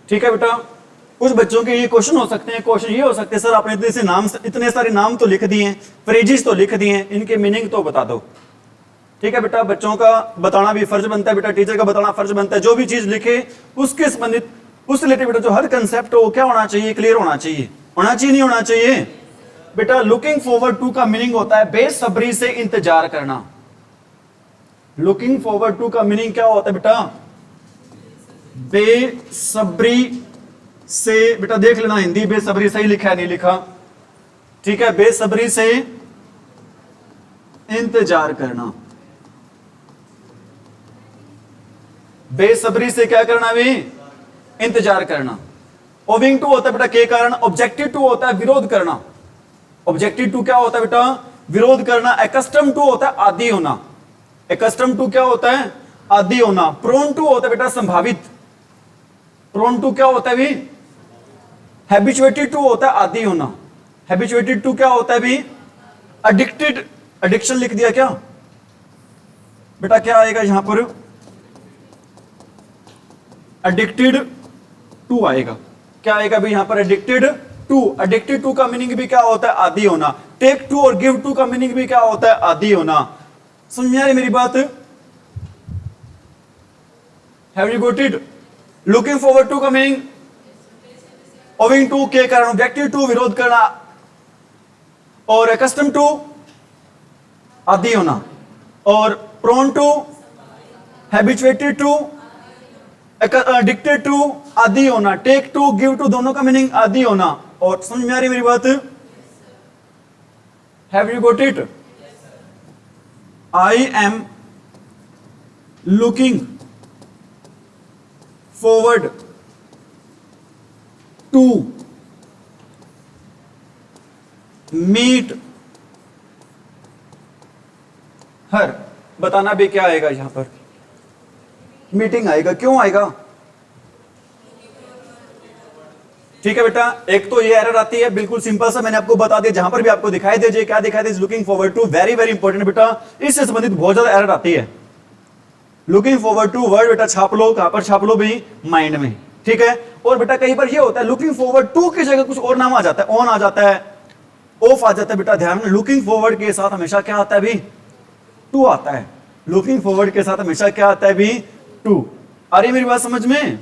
ठीक है बेटा। कुछ बच्चों के ये क्वेश्चन हो सकते हैं, क्वेश्चन ये हो सकते हैं सर आपने इतने सारे नाम तो लिख दिए हैं, फ्रेजेस तो लिख दिए हैं, इनके मीनिंग तो बता दो। ठीक है बेटा, बच्चों का बताना भी फर्ज बनता है बेटा, टीचर का बताना फर्ज बनता है। जो भी चीज लिखे उसके संबंधित, उस रिलेटेड बेटा जो हर कंसेप्ट हो क्या होना चाहिए? क्लियर होना चाहिए। होना चाहिए नहीं होना चाहिए बेटा? लुकिंग फॉरवर्ड टू का मीनिंग होता है बेसब्री से इंतजार करना। लुकिंग फॉरवर्ड टू का मीनिंग क्या होता है बेटा? बेसब्री से। बेटा देख लेना हिंदी बेसब्री सही लिखा है नहीं लिखा। ठीक है, बेसब्री से इंतजार करना। बेसब्री से क्या करना भी? इंतजार करना। ओविंग टू होता है बेटा के कारण। ऑब्जेक्टिव टू होता है विरोध करना। ऑब्जेक्टिव टू क्या होता है बेटा? विरोध करना। एकस्टम टू होता है आदी होना। एकस्टम टू क्या होता है? आदी होना। प्रोन टू होता है बेटा संभावित। प्रोन टू क्या होता है भी? हैबिचुएटेड टू होता है आदी होना। हैबिचुएटेड टू क्या होता है भी? एडिक्टेड। एडिक्शन लिख दिया क्या बेटा? क्या आएगा यहां पर? एडिक्टेड टू आएगा। क्या आएगा भी यहां पर? Addicted to. एडिक्टेड टू का मीनिंग भी क्या होता है? आदी होना। टेक टू और गिव टू का मीनिंग भी क्या होता है? आदी होना। समझ में आ रही मेरी बात? Have you got it? Looking forward to का मीनिंग ओविंग टू के कारण। ऑब्जेक्टिव टू विरोध करना, और एकस्टम टू आदी होना, और prone to habituated to, addicted to आदी होना, टेक टू गिव टू दोनों का मीनिंग आदी होना। और समझ में आ रही मेरी बात? Have you got it? I am looking forward to meet her. बताना भी क्या आएगा यहां पर? मीटिंग आएगा। क्यों आएगा? ठीक है बेटा, एक तो ये एरर आती है बिल्कुल सिंपल सा, मैंने आपको बता दिया। जहां पर भी आपको दिखाई दे, क्या दिखाई दे? Looking forward to. Very very important बेटा, इससे संबंधित बहुत ज्यादा एरर आती है। लुकिंग फॉरवर्ड टू वर्ड बेटा छाप लो। कहां पर छाप लो भी? माइंड में। ठीक है। और बेटा कई बार ये होता है लुकिंग फॉरवर्ड टू की जगह कुछ और नाम आ जाता है, ऑन आ जाता है, ऑफ आ जाता है। बेटा ध्यान में, लुकिंग फॉरवर्ड के साथ हमेशा क्या आता है भी? टू आता है। लुकिंग फॉरवर्ड के साथ हमेशा क्या आता है भी? टू। आ रही मेरी बात समझ में?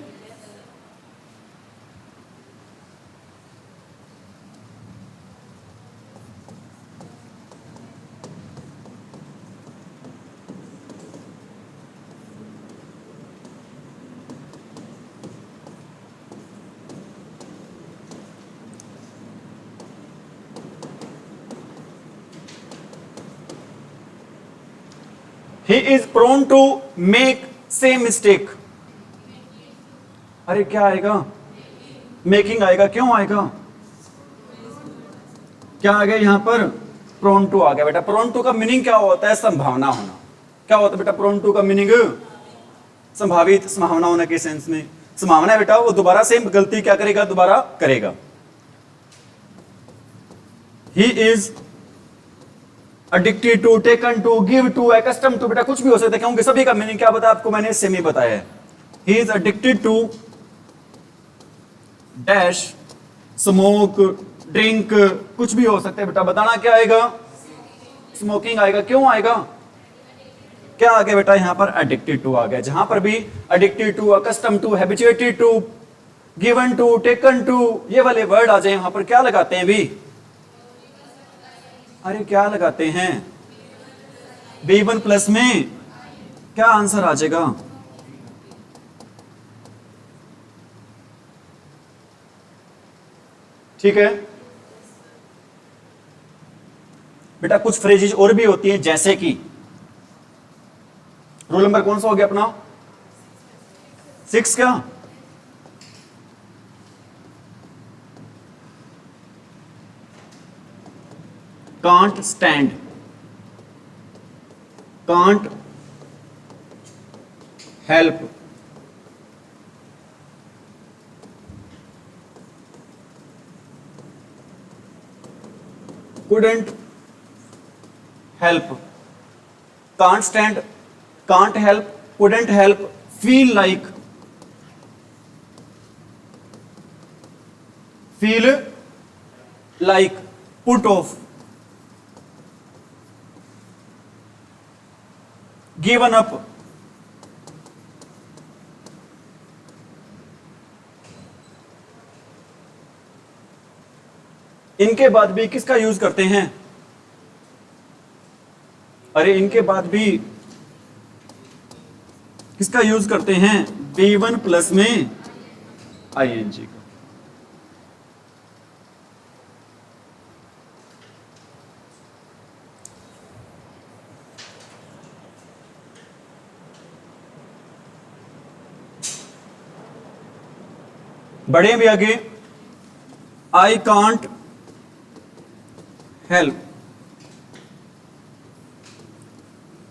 He is prone to make same mistake. अरे क्या आएगा? मेकिंग आएगा। क्यों आएगा? क्या आ गया यहां पर? प्रोन टू आ गया बेटा। प्रोन टू का मीनिंग क्या होता है? संभावना होना। क्या होता है बेटा प्रोन टू का मीनिंग? संभावित, संभावना होने के सेंस में। संभावना है बेटा वो दोबारा सेम गलती क्या करेगा? दोबारा करेगा। He is addicted to, taken to, give to, accustomed to। बेटा कुछ भी हो सकता है, क्योंकि सभी का मीनिंग क्या बताया आपको मैंने? सेम ही बताया है। He is addicted to dash, smoke, drink, कुछ भी हो सकता है बेटा। बताना क्या आएगा? स्मोकिंग आएगा। क्यों आएगा? क्या आ गया बेटा यहां पर? एडिक्टेड टू आ गया। जहां पर भी addicted to, accustom to, habituated to, given to, taken to, ये वाले वर्ड आ जाए वहां पर क्या लगाते हैं भी? अरे क्या लगाते हैं? B1 प्लस में क्या आंसर आ जाएगा? ठीक है बेटा, कुछ फ्रेजेस और भी होती हैं, जैसे कि रोल नंबर कौन सा हो गया अपना? 6 क्या? Can't stand, can't help, couldn't help, can't stand, can't help, couldn't help, feel like, put off, given up, इनके बाद भी किसका यूज करते हैं? अरे इनके बाद भी किसका यूज करते हैं? B1 प्लस में ING का। बढ़े भी आगे, I can't help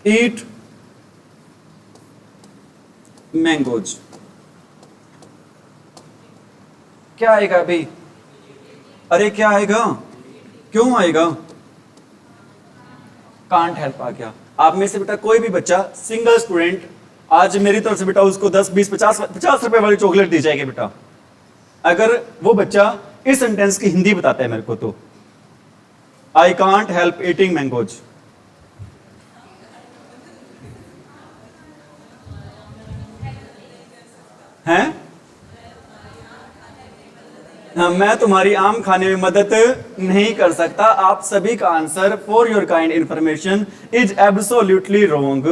eat mangoes. क्या आएगा अभी? अरे क्या आएगा? क्यों आएगा? कांट हेल्प आ गया। आप में से बेटा कोई भी बच्चा सिंगल स्टूडेंट, आज मेरी तरफ से बेटा उसको 10 20 50 रुपए वाली चॉकलेट दी जाएगी बेटा, अगर वो बच्चा इस सेंटेंस की हिंदी बताता है मेरे को तो। I can't help eating mangoes. हैं? हाँ, मैं तुम्हारी आम खाने में मदद नहीं कर सकता। आप सभी का answer for your kind information is absolutely wrong.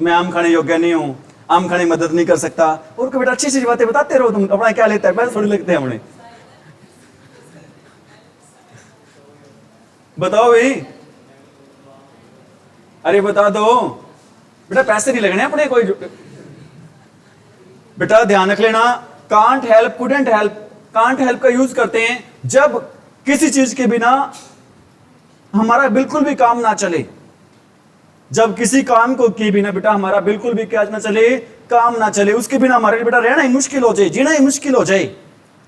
मैं आम खाने योग्य नहीं हूं, आम खाने में मदद नहीं कर सकता। और को बेटा अच्छी अच्छी बातें बताते रहो, तुम अपना क्या लेता है, पैसे थोड़ी लगते हैं हमने। बताओ भाई, अरे बता दो बेटा, पैसे नहीं लगने अपने कोई। बेटा ध्यान रख लेना, can't help couldn't help, can't help का यूज करते हैं जब किसी चीज के बिना हमारा बिल्कुल भी काम ना चले। जब किसी काम को किए बिना बेटा हमारा बिल्कुल भी क्या ना चले, काम ना चले, उसके बिना हमारे बेटा रहना ही मुश्किल हो जाए, जीना ही मुश्किल हो जाए,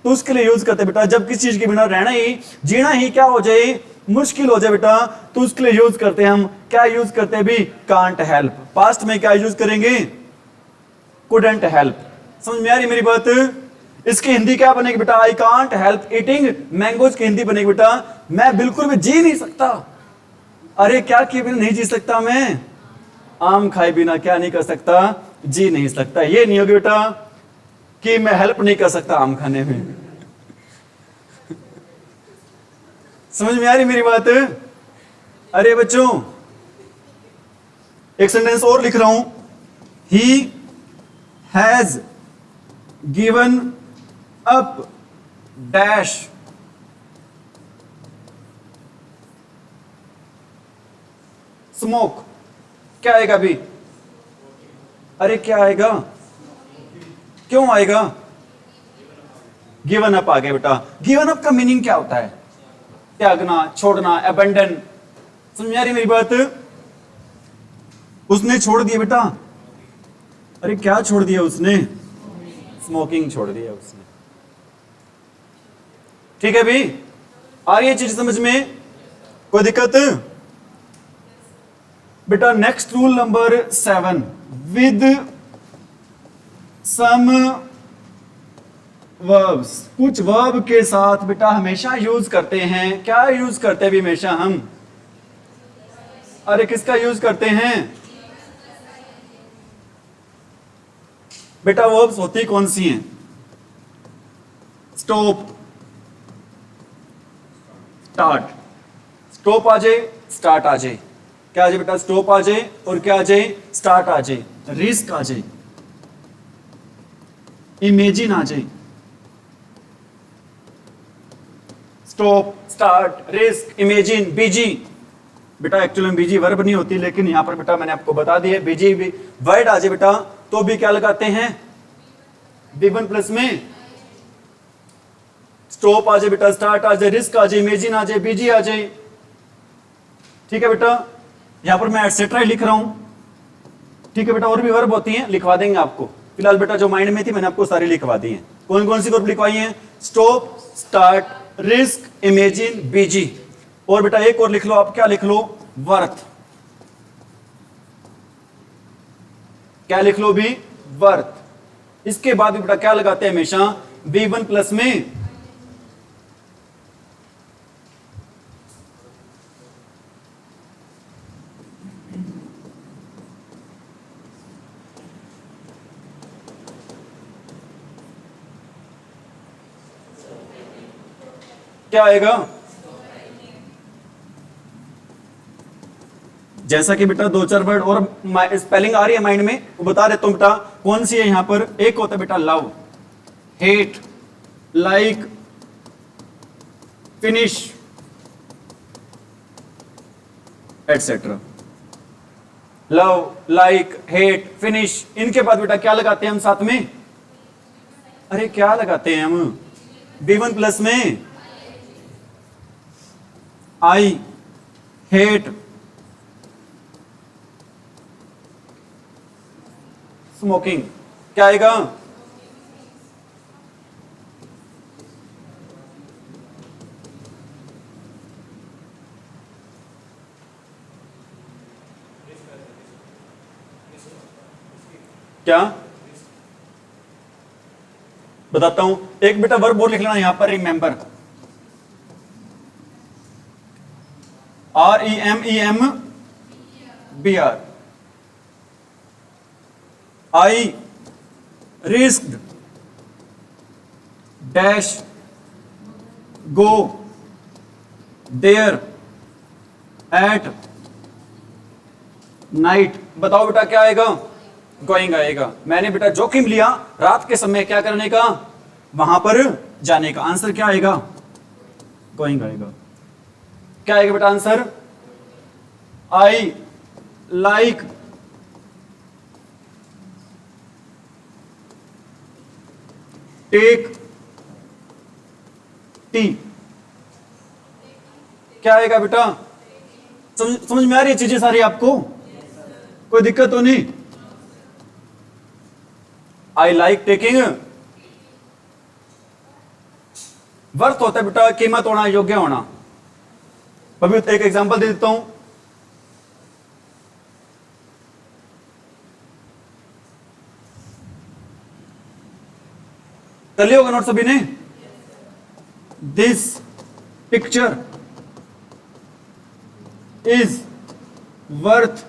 तो उसके लिए यूज करते बेटा। जब किसी चीज के बिना रहना ही, जीना ही क्या हो जाए, मुश्किल हो जाए बेटा, तो उसके लिए यूज करते हैं हम, क्या यूज करते हैं भी? Can't help. पास्ट में क्या यूज करेंगे? Couldn't help. समझ में आ रही मेरी बात? इसकी हिंदी क्या बनेगी बेटा? I can't help eating mangoes की हिंदी बनेगी बेटा, मैं बिल्कुल भी जी नहीं सकता। अरे क्या किए बिना नहीं जी सकता मैं? आम खाए बिना क्या नहीं कर सकता? जी नहीं सकता। ये नहीं होगी बेटा कि मैं हेल्प नहीं कर सकता आम खाने में। समझ में आ रही मेरी बात? अरे बच्चों एक सेंटेंस और लिख रहा हूं, he has given up dash smoke. क्या आएगा अभी? अरे क्या आएगा? क्यों आएगा? गिवन अप आ गया बेटा। गिवन अप का मीनिंग क्या होता है? त्यागना, छोड़ना, अबंडन। समझ में आ रही मेरी बात? उसने छोड़ दिया बेटा। अरे क्या छोड़ दिया उसने? स्मोकिंग छोड़ दिया उसने। ठीक है भाई, आ रही है चीज समझ में? कोई दिक्कत बेटा? Next rule number 7, with some verbs. कुछ वर्ब के साथ बेटा हमेशा यूज करते हैं। क्या यूज करते हैं भी हमेशा हम? अरे किसका यूज करते हैं बेटा? वर्ब्स होती कौन सी हैं? Stop, start. स्टॉप आ जाए, स्टार्ट आ जाए। क्या आ जाए बेटा? स्टॉप आ जाए और क्या आ जाए? स्टार्ट आ जाए। रिस्क आ जाए, इमेजिन आ जाए। Stop, start, risk, imagine, busy. बेटा एक्चुअली में बीजी वर्ब नहीं होती, लेकिन यहां पर बेटा मैंने आपको बता दिया बीजी भी वर्ड आ जाए बेटा तो भी क्या लगाते हैं, B1 प्लस में स्टॉप आ जाए बेटा, स्टार्ट आ जाए, रिस्क आ जाए, इमेजिन आ जाए, बीजी आ जाए। ठीक है बेटा, यहां पर मैं एटसेट्रा ही लिख रहा हूं। ठीक है बेटा, और भी वर्ब होती हैं, लिखवा देंगे आपको। फिलहाल बेटा जो माइंड में थी मैंने आपको सारी लिखवा दी है। कौन कौन सी वर्ब लिखवाई है, स्टॉप, स्टार्ट, रिस्क, इमेजिन, बीजी। और बेटा एक और लिख लो आप, क्या लिख लो, वर्थ। क्या लिख लो भी, वर्थ। इसके बाद भी बेटा क्या लगाते हैं हमेशा, B1 प्लस में क्या आएगा, जैसा कि बेटा दो चार वर्ड और स्पेलिंग आ रही है माइंड में, वो बता देता हूं बेटा कौन सी है। यहां पर एक होता है बेटा love, hate, like, finish, etcetera. Love, like, hate, finish, इनके बाद बेटा क्या लगाते हैं हम साथ में, अरे क्या लगाते हैं हम, B1 प्लस में आई हेट स्मोकिंग। क्या आएगा, क्या बताता हूं, एक बेटा वर्ब और लिख लेना यहां पर, remember, REMEMBR। I risked dash go there at night. बताओ बेटा क्या आएगा, गोइंग आएगा। मैंने बेटा जोखिम लिया रात के समय क्या करने का, वहां पर जाने का। आंसर क्या आएगा, गोइंग आएगा। क्या आएगा बेटा answer, I like take tea. क्या आएगा बेटा, समझ में आ रही है चीजें सारी आपको, कोई दिक्कत तो नहीं। आई लाइक टेकिंग, वर्थ होता है बेटा कीमत होना, योग्य होना। अभी एक एग्जांपल दे देता हूं, कर लिया होगा नोट सभी ने। This picture is worth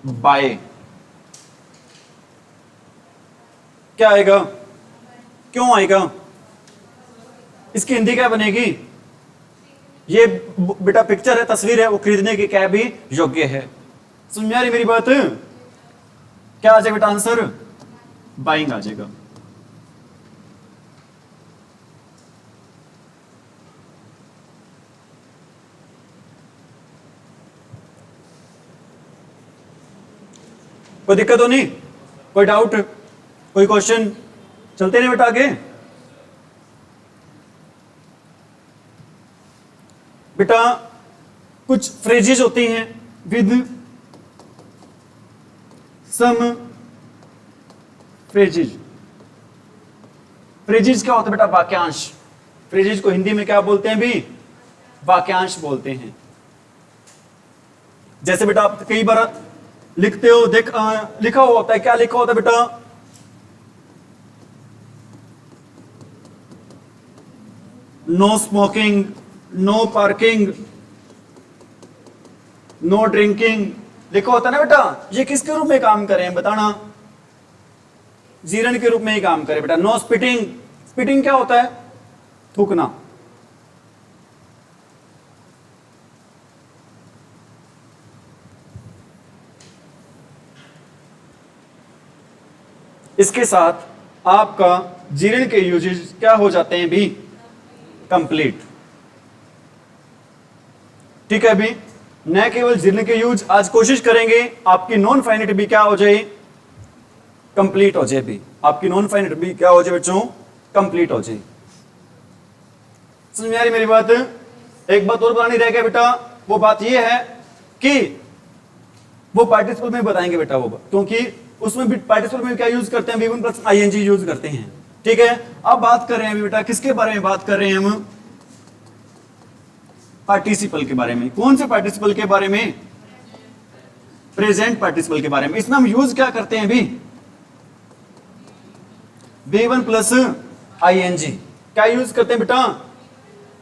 buy. क्या आएगा, क्यों आएगा, इसकी हिंदी क्या बनेगी, ये बेटा पिक्चर है, तस्वीर है, वो खरीदने की क्या भी योग्य है। समझ में आ रही मेरी बात, क्या आ जाएगा बेटा आंसर, बाइंग आ जाएगा। कोई दिक्कत तो नहीं, कोई डाउट, कोई क्वेश्चन, चलते नहीं बेटा आगे। बेटा कुछ फ्रेजेज होती हैं विद सम फ्रेजेज। फ्रेजेज क्या होता है बेटा, वाक्यांश। फ्रेजेज को हिंदी में क्या बोलते हैं भी, वाक्यांश बोलते हैं। जैसे बेटा आप कई बार लिखते हो, लिखा हुआ होता है, क्या लिखा होता है बेटा, no smoking, no parking, no drinking, लिखा होता है ना बेटा। ये किसके रूप में काम करें बताना, जीरण के रूप में ही काम करे बेटा। नो स्पिटिंग, स्पिटिंग क्या होता है, थूकना। इसके साथ आपका जीर्ण के यूजेज क्या हो जाते हैं भी, कंप्लीट। ठीक है अभी न केवल जिले के यूज आज कोशिश करेंगे आपकी नॉन फाइनाइट भी क्या हो जाए, कंप्लीट हो जाए भी, आपकी नॉन फाइनाइट भी क्या हो जाए बच्चों, कंप्लीट हो जाए। समझ में आ रही मेरी बात? एक बात और बतानी रह गया बेटा, वो बात ये है कि वो पार्टिसिपल में बताएंगे बेटा वो, क्योंकि उसमें भी पार्टिसिपल में क्या यूज करते हैं, V1 प्लस आईएनजी यूज करते हैं। ठीक है, अब बात कर रहे हैं बेटा किसके बारे में बात कर रहे हैं हम, पार्टिसिपल के बारे में। कौन से पार्टिसिपल के बारे में, प्रेजेंट पार्टिसिपल के बारे में। इसमें हम यूज क्या करते हैं भी, V1 प्लस आईएनजी क्या यूज करते हैं बेटा,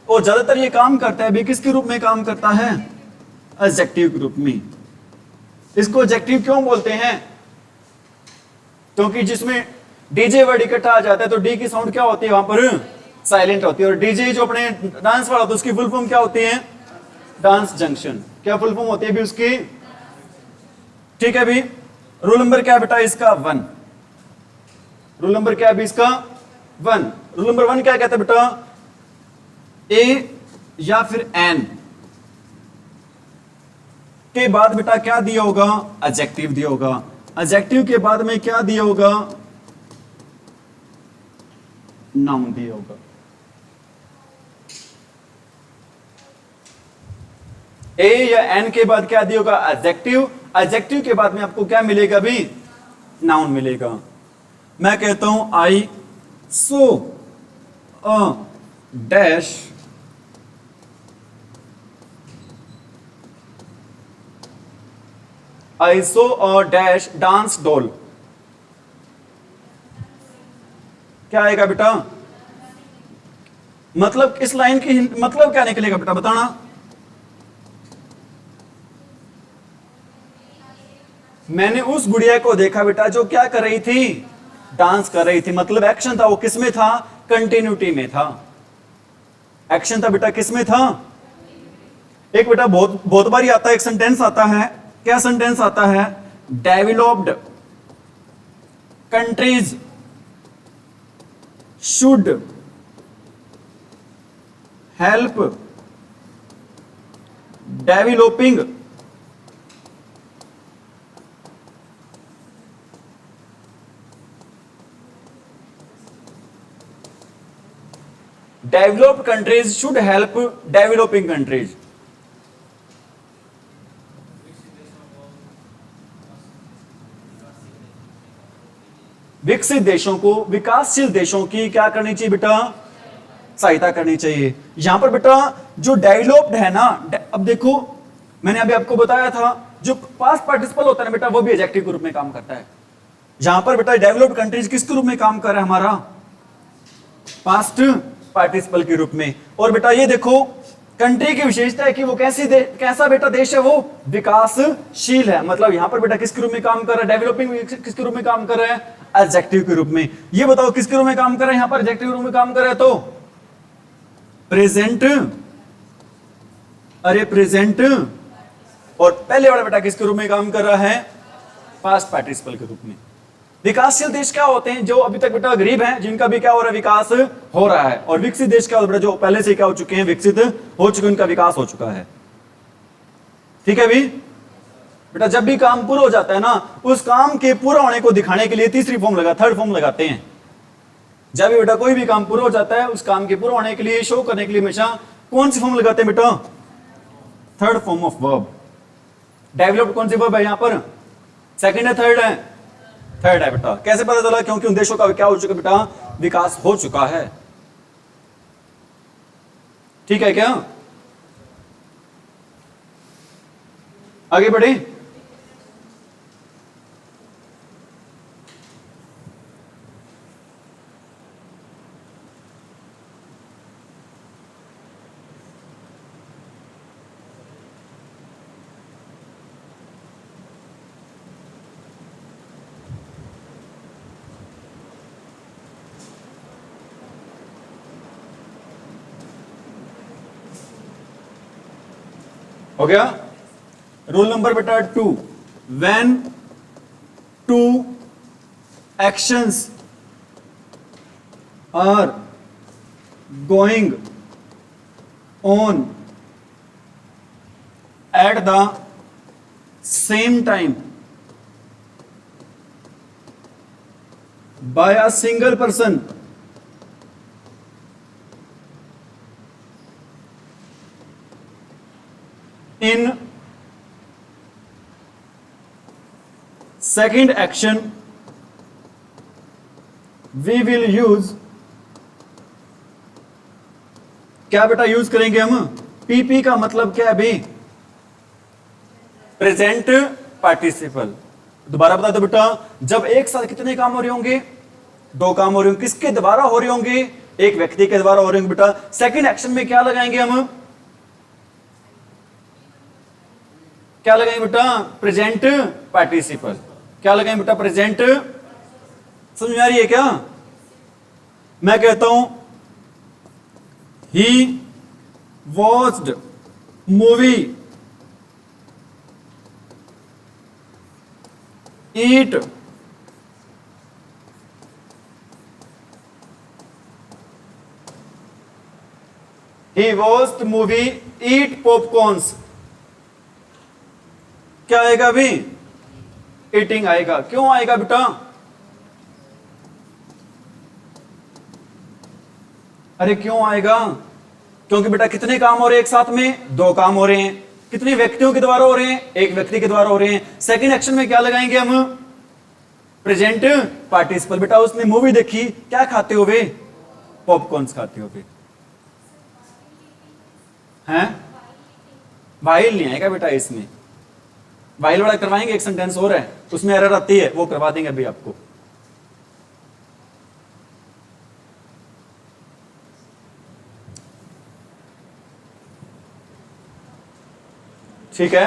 और ज्यादातर ये काम करता है भी किसके रूप में काम करता है, एडजेक्टिव के रूप में। इसको एडजेक्टिव क्यों बोलते हैं, क्योंकि जिसमें डीजे वर्ड इकट्ठा आ जाता है तो डी की साउंड क्या होती है वहां पर, साइलेंट होती है। और डीजे जो अपने डांस वाला होता है उसकी फुल फॉर्म क्या होती है, डांस जंक्शन। क्या फुल फॉर्म होती है भी उसकी, ठीक है भी। रूल नंबर क्या है बेटा इसका, 1। रूल नंबर क्या है भी इसका, 1। रूल नंबर 1 क्या कहता है बेटा, ए या फिर एन के बाद बेटा क्या दिया होगा, एडजेक्टिव दिया होगा। एडजेक्टिव के बाद में क्या दिया होगा, नाउन दिया होगा। ए या एन के बाद क्या दिया होगा, एडजेक्टिव। एडजेक्टिव के बाद में आपको क्या मिलेगा भी, नाउन मिलेगा। मैं कहता हूं I saw a dash I saw a dash dance doll। क्या आएगा बेटा, मतलब इस लाइन की मतलब क्या निकलेगा बेटा बताना। मैंने उस गुड़िया को देखा बेटा जो क्या कर रही थी, डांस कर रही थी। मतलब एक्शन था वो किसमें था, कंटिन्यूटी में था। एक्शन था बेटा किसमें था, एक बेटा बहुत बहुत बारी आता है, एक सेंटेंस आता है। क्या सेंटेंस आता है, developed countries should help developing developed countries should help developing countries. विकसित देशों को विकासशील देशों की क्या करनी चाहिए बेटा, सहायता करनी चाहिए। यहां पर बेटा जो डेवलप्ड है ना, अब देखो मैंने अभी आपको बताया था जो पास्ट पार्टिसिपल होता है ना बेटा वो भी एडजेक्टिव के रूप में काम करता है। जहां पर बेटा डेवलप्ड कंट्रीज किसके रूप में काम कर रहा है हमारा, पास्ट पार्टिसिपल के रूप में। और बेटा ये देखो कंट्री की विशेषता है कि वो कैसा बेटा देश है, वो विकासशील है। मतलब यहां पर बेटा किसके रूप में काम कर रहा है, डेवलपिंग किसके रूप में काम कर रहा है, एडजेक्टिव के रूप में। ये बताओ किसके रूप में काम कर रहा है, यहां पर एडजेक्टिव रूप में काम कर रहा है तो प्रेजेंट, अरे प्रेजेंट। और पहले वाला बेटा किसके रूप में काम कर रहा है, पास्ट पार्टिसिपल के रूप में। विकासशील देश क्या होते हैं, जो अभी तक बेटा गरीब हैं, जिनका भी क्या हो रहा है, विकास हो रहा है। और विकसित देश क्या होता है बेटा, जो पहले से क्या हो चुके हैं, विकसित हो चुके, उनका विकास हो चुका है। ठीक है भी बेटा, जब भी काम पूरा हो जाता है ना, उस काम के पूरा होने को दिखाने के लिए तीसरी फॉर्म थर्ड फॉर्म लगाते हैं। जब भी बेटा कोई भी काम पूरा हो जाता है, उस काम के पूरा होने के लिए, शो करने के लिए हमेशा कौन सी फॉर्म लगाते हैं बेटा, third form of verb. Developed कौन सी वर्ब है यहां पर, सेकंड है थर्ड है, थर्ड है बेटा। कैसे पता चला, क्योंकि उन देशों का क्या हो चुका बेटा, विकास हो चुका है। ठीक है क्या, आगे बढ़े। हो गया। रूल नंबर बेटा 2, when two actions are going on at the same time by a single person in second action we will use, क्या बेटा यूज करेंगे हम? पीपी का मतलब क्या है भाई? Present participle. दोबारा बता दो बेटा, जब एक साथ कितने काम हो रहे होंगे? दो काम हो रहे होंगे। किसके द्वारा हो रहे होंगे? एक व्यक्ति के द्वारा हो रहे होंगे। बेटा सेकंड एक्शन में क्या लगाएंगे हम? क्या लगाएंगे बेटा? Present participle. क्या लगाएंगे बेटा? प्रेजेंट। समझ में आ रही है क्या? मैं कहता हूं ही वॉच्ड मूवी ईट ही वॉच्ड मूवी ईट पॉपकॉर्न्स। क्या आएगा अभी? ईटिंग आएगा। क्यों आएगा बेटा? अरे क्यों आएगा? क्योंकि बेटा कितने काम हो रहे हैं एक साथ में? दो काम हो रहे हैं। कितने व्यक्तियों के द्वारा हो रहे हैं? एक व्यक्ति के द्वारा हो रहे हैं। सेकंड एक्शन में क्या लगाएंगे हम? Present participle. बेटा उसने मूवी देखी, क्या खाते हो वे? पॉपकॉर्न्स खाते हो वे। हैं? वाइल नहीं आएगा बेटा इसमें। वाइल वाला करवाएंगे, एक सेंटेंस और है उसमें एरर आती है, वो करवा देंगे अभी आपको। ठीक है,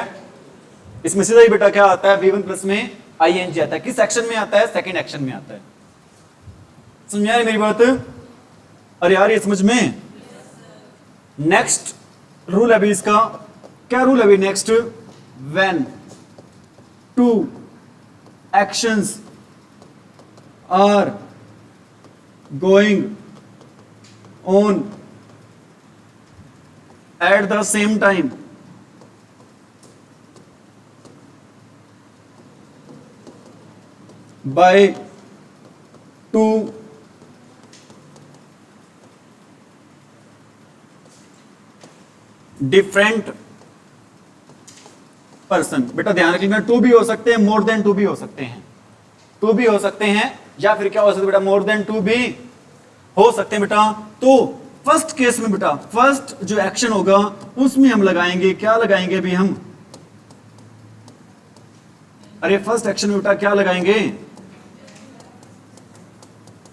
इसमें सीधा ही बेटा क्या आता है? V1 प्लस में ING आता है। किस एक्शन में आता है? सेकंड एक्शन में आता है। समझ में आ रही मेरी बात? अरे यार ये समझ में। नेक्स्ट रूल है अभी इसका। क्या रूल है अभी next? When two actions are going on at the same time by two different person। बेटा ध्यान रखिएगा, टू भी हो सकते हैं, मोर देन टू भी हो सकते हैं। टू भी हो सकते हैं या फिर क्या हो सकता है बेटा? मोर देन टू भी हो सकते हैं बेटा। तो फर्स्ट केस में बेटा, फर्स्ट जो एक्शन होगा उसमें हम लगाएंगे, क्या लगाएंगे अभी हम? अरे फर्स्ट एक्शन में बेटा क्या लगाएंगे?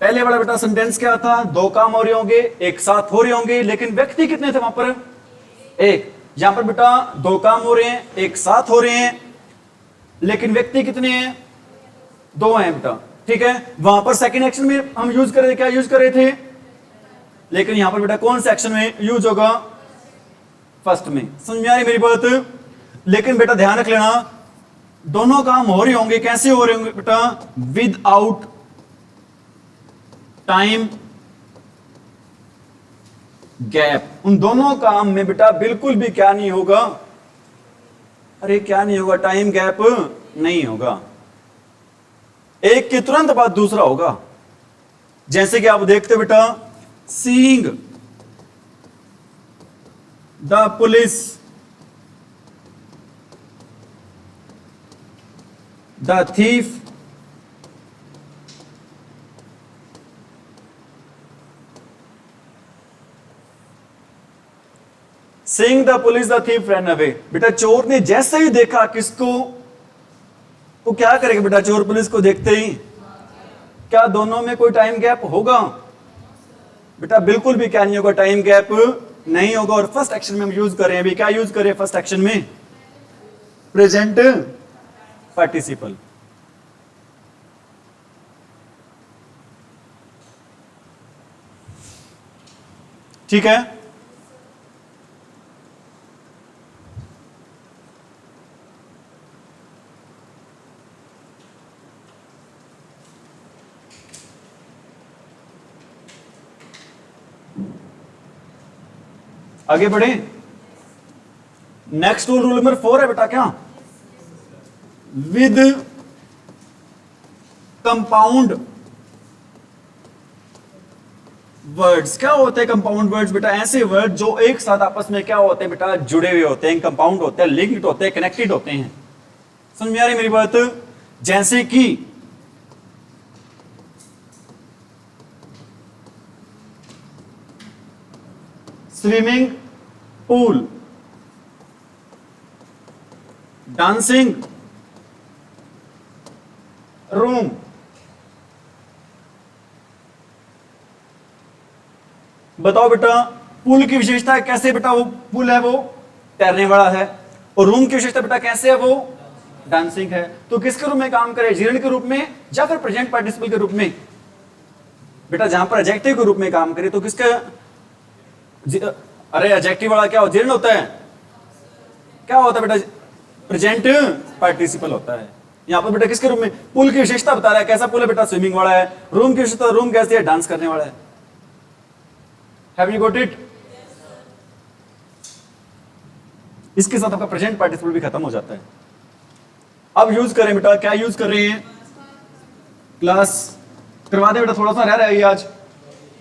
पहले वाला बेटा सेंटेंस क्या था? दो काम हो रहे होंगे, एक साथ हो रहे होंगे, लेकिन व्यक्ति कितने थे वहां पर? एक। यहां पर बेटा दो काम हो रहे हैं, एक साथ हो रहे हैं, लेकिन व्यक्ति कितने हैं? दो हैं बेटा। ठीक है, वहां पर सेकंड एक्शन में हम यूज कर रहे थे, क्या यूज कर रहे थे? लेकिन यहां पर बेटा कौन से एक्शन में यूज होगा? फर्स्ट में। समझ में आ रही मेरी बात? लेकिन बेटा ध्यान रख लेना, दोनों काम हो रहे होंगे, कैसे हो रहे होंगे बेटा? With out time gap. उन दोनों काम में बेटा बिल्कुल भी क्या नहीं होगा? अरे क्या नहीं होगा? टाइम गैप नहीं होगा। एक के तुरंत बाद दूसरा होगा। जैसे कि आप देखते हो बेटा, seeing the police the thief Seeing the police, the thief ran away। बेटा चोर ने जैसे ही देखा किसको, वो क्या करेगा बेटा? चोर पुलिस को देखते ही, क्या दोनों में कोई टाइम गैप होगा? बेटा बिल्कुल भी क्या नहीं होगा? टाइम गैप नहीं होगा। और फर्स्ट एक्शन में हम यूज कर रहे हैं अभी, क्या यूज कर रहे हैं फर्स्ट एक्शन में? Present participle. ठीक है, आगे बढ़े। नेक्स्ट रूल नंबर 4 है बेटा, क्या विद कंपाउंड वर्ड्स। क्या होते हैं कंपाउंड वर्ड्स बेटा? ऐसे वर्ड जो एक साथ आपस में क्या होते हैं बेटा, जुड़े हुए होते हैं, कंपाउंड होते हैं, लिंक्ड होते हैं, कनेक्टेड होते हैं। समझ में आ रही मेरी बात? जैसे कि स्विमिंग पूल, डांसिंग रूम, बताओ बेटा पूल की विशेषता कैसे बेटा? वो पूल है वो तैरने वाला है, और रूम की विशेषता बेटा कैसे है? वो डांसिंग है। तो किसके रूप में काम करे? जीर्ण के रूप में या फिर प्रेजेंट पार्टिसिपल के रूप में? बेटा जहां पर एडजेक्टिव के रूप में काम करे तो किसका? अरे एडजेक्टिव वाला क्या हो? जीर्ण होता है। क्या होता है बेटा? प्रेजेंट पार्टिसिपल होता है। यहां पर बेटा किसके रूप में? पूल की विशेषता बता रहा है, कैसा पूल है बेटा? स्विमिंग वाला है। रूम की विशेषता, रूम कैसे है? डांस करने वाला है। Have you got it? इसके साथ आपका प्रेजेंट पार्टिसिपल भी खत्म हो जाता है। अब यूज करें बेटा, क्या यूज कर रहे हैं? क्लास करवा दे बेटा, थोड़ा सा रह रहा है ये आज।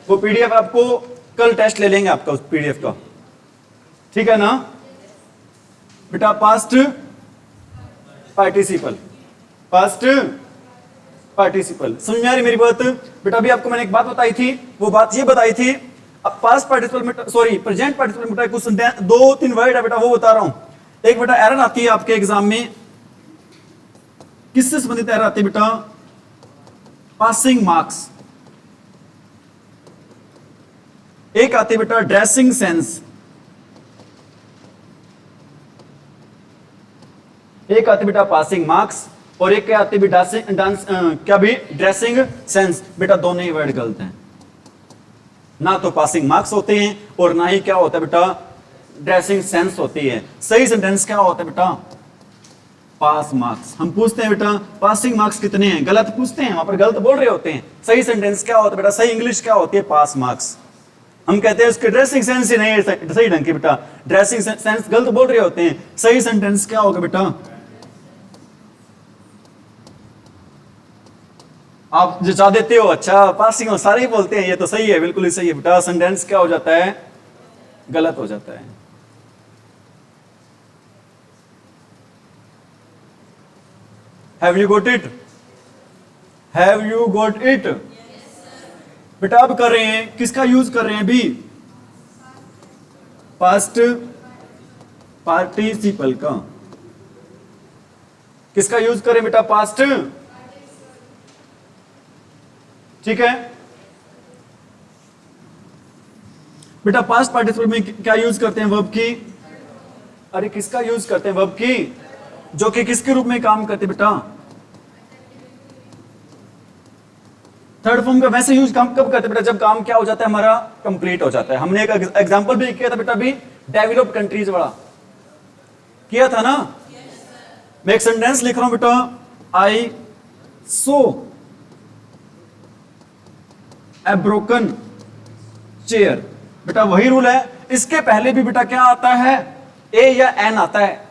वो पीडीएफ आपको कल टेस्ट ले लेंगे आपका उस पीडीएफ का, ठीक है ना बेटा? Past participle, past participle. समझ में आ रही मेरी बात बेटा? अभी आपको मैंने एक बात बताई थी, वो बात ये बताई थी, अब पास्ट पार्टिसिपल में, सॉरी प्रेजेंट पार्टिसिपल में कुछ 2-3 वर्ड है बेटा, वो बता रहा हूं। एक बेटा एरर आती है आपके एग्जाम में, किससे संबंधित एरर आती है बेटा? Passing marks. एक आती है बेटा ड्रेसिंग सेंस, एक आती बेटा पासिंग मार्क्स, और एक क्या आती बेटा डांस क्या भी ड्रेसिंग सेंस। बेटा दोनों ही वर्ड गलत हैं। ना तो पासिंग मार्क्स होते हैं और ना ही क्या होता है बेटा ड्रेसिंग सेंस होती है। सही सेंटेंस क्या होता है बेटा? Pass marks. हम पूछते हैं बेटा पासिंग मार्क्स कितने हैं, गलत पूछते हैं, वहां पर गलत बोल रहे होते हैं। सही सेंटेंस क्या होता है बेटा? सही इंग्लिश क्या होती है? Pass marks. हम कहते हैं उसके ड्रेसिंग सेंस ही नहीं है सही ढंग की बेटा, ड्रेसिंग सेंस गलत बोल रहे होते हैं। सही सेंटेंस क्या होगा बेटा? आप जचा देते हो, अच्छा पासिंग हो, सारे ही बोलते हैं ये तो सही है, बिल्कुल ही सही है बेटा। सेंटेंस क्या हो जाता है? गलत हो जाता है। Have you got it? Have you got it? बेटा अब कर रहे हैं, किसका यूज कर रहे हैं अभी? पास्ट पार्टिसिपल का। किसका यूज करें बेटा? पास्ट, ठीक है बेटा। पास्ट पार्टिसिपल में क्या यूज करते हैं? वर्ब की। अरे किसका यूज करते हैं? वर्ब की, जो कि किसके रूप में काम करते बेटा? थर्ड फॉर्म का वैसे यूज काम कब करते बेटा? जब काम क्या हो जाता है हमारा? कंप्लीट हो जाता है। हमने एक एग्जांपल भी किया था बेटा अभी, डेवलप्ड कंट्रीज वाला किया था ना। मैं एक सेंटेंस लिख रहा हूं बेटा, आई सो ए ब्रोकन चेयर। बेटा वही रूल है, इसके पहले भी बेटा क्या आता है? ए या एन आता है।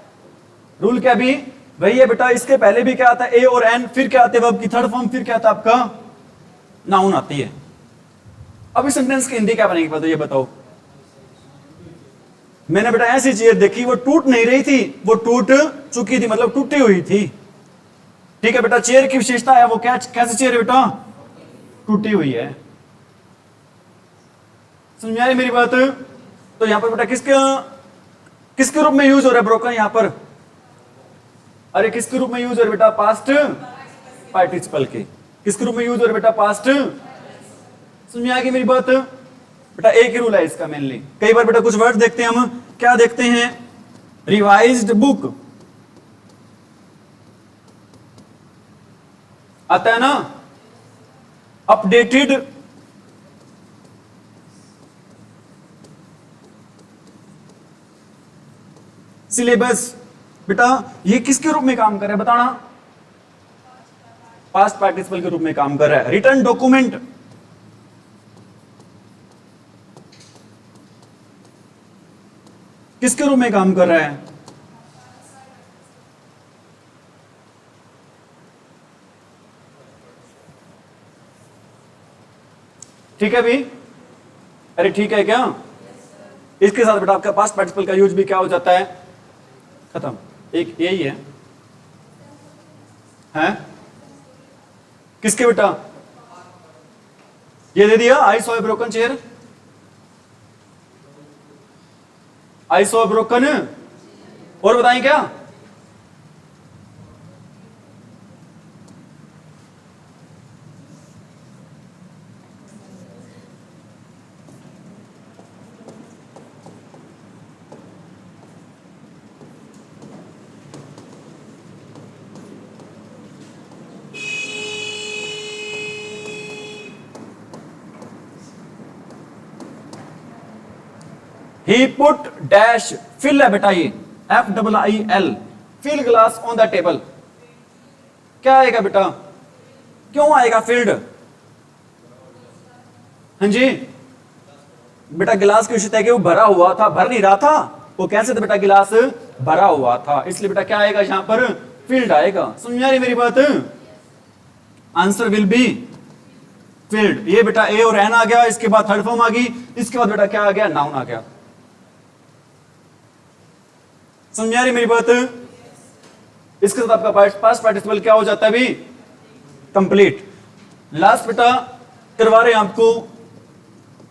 रूल क्या भी वही है बेटा, इसके पहले भी क्या आता है? ए और एन। फिर क्या आते हैं? वर्ब की थर्ड फॉर्म। फिर क्या आता है आपका? नाउन आती है। अब इस सेंटेंस की हिंदी क्या बनेगी बताओ? ये बताओ। मैंने बेटा ऐसी चेयर देखी, वो टूट नहीं रही थी, वो टूट चुकी थी, मतलब टूटी हुई थी। ठीक है बेटा, चेयर की विशेषता है वो क्या, कैसी चेयर है बेटा? टूटी हुई है। समझ में आई मेरी बात? तो यहां पर बेटा किसके रूप में यूज हो रहा है ब्रोकन यहां पर? अरे किसके रूप में यूज हो रहा है बेटा? पास्ट पार्टिसिपल के। किसके रूप में यूज हो रहा है बेटा? पास्ट। समझ में आ गई मेरी बात? बेटा एक ही रूल है इसका मेनली। कई बार बेटा कुछ वर्ड देखते हैं हम, क्या देखते हैं? रिवाइज्ड बुक आता है ना, अपडेटेड सिलेबस। बेटा ये किसके रूप में काम कर रहा है बताना? पास्ट पार्टिसिपल के रूप में काम कर रहा है। रिटर्न डॉक्यूमेंट, किसके रूप में काम कर रहा है? ठीक है भी? अरे ठीक है क्या? इसके साथ बेटा आपका पास्ट पार्टिसिपल का यूज भी क्या हो जाता है? खत्म। एक यही है, हैं? किसके बेटा? ये दे दिया, I saw a broken chair, I saw broken. और बताएं क्या? He put dash fill है बेटा, ये FIIL fill glass on the table। क्या आएगा बेटा? क्यों आएगा filled? हाँ जी बेटा, गिलास की विशेषता है कि वो भरा हुआ था, भर नहीं रहा था, वो कैसे था बेटा? गिलास भरा हुआ था, इसलिए बेटा क्या आएगा यहां पर? filled आएगा। समझ आ रही मेरी बात? Answer will be filled। ये बेटा ए और एन आ गया, इसके बाद थर्ड फॉर्म आ गई, इसके बाद बेटा क्या आ गया? नाउन आ गया। समझ आ रही मेरी बात? इसके साथ आपका पास्ट पार्टिसिपल क्या हो जाता है भी? कंप्लीट। लास्ट बेटा करवा रहे हैं आपको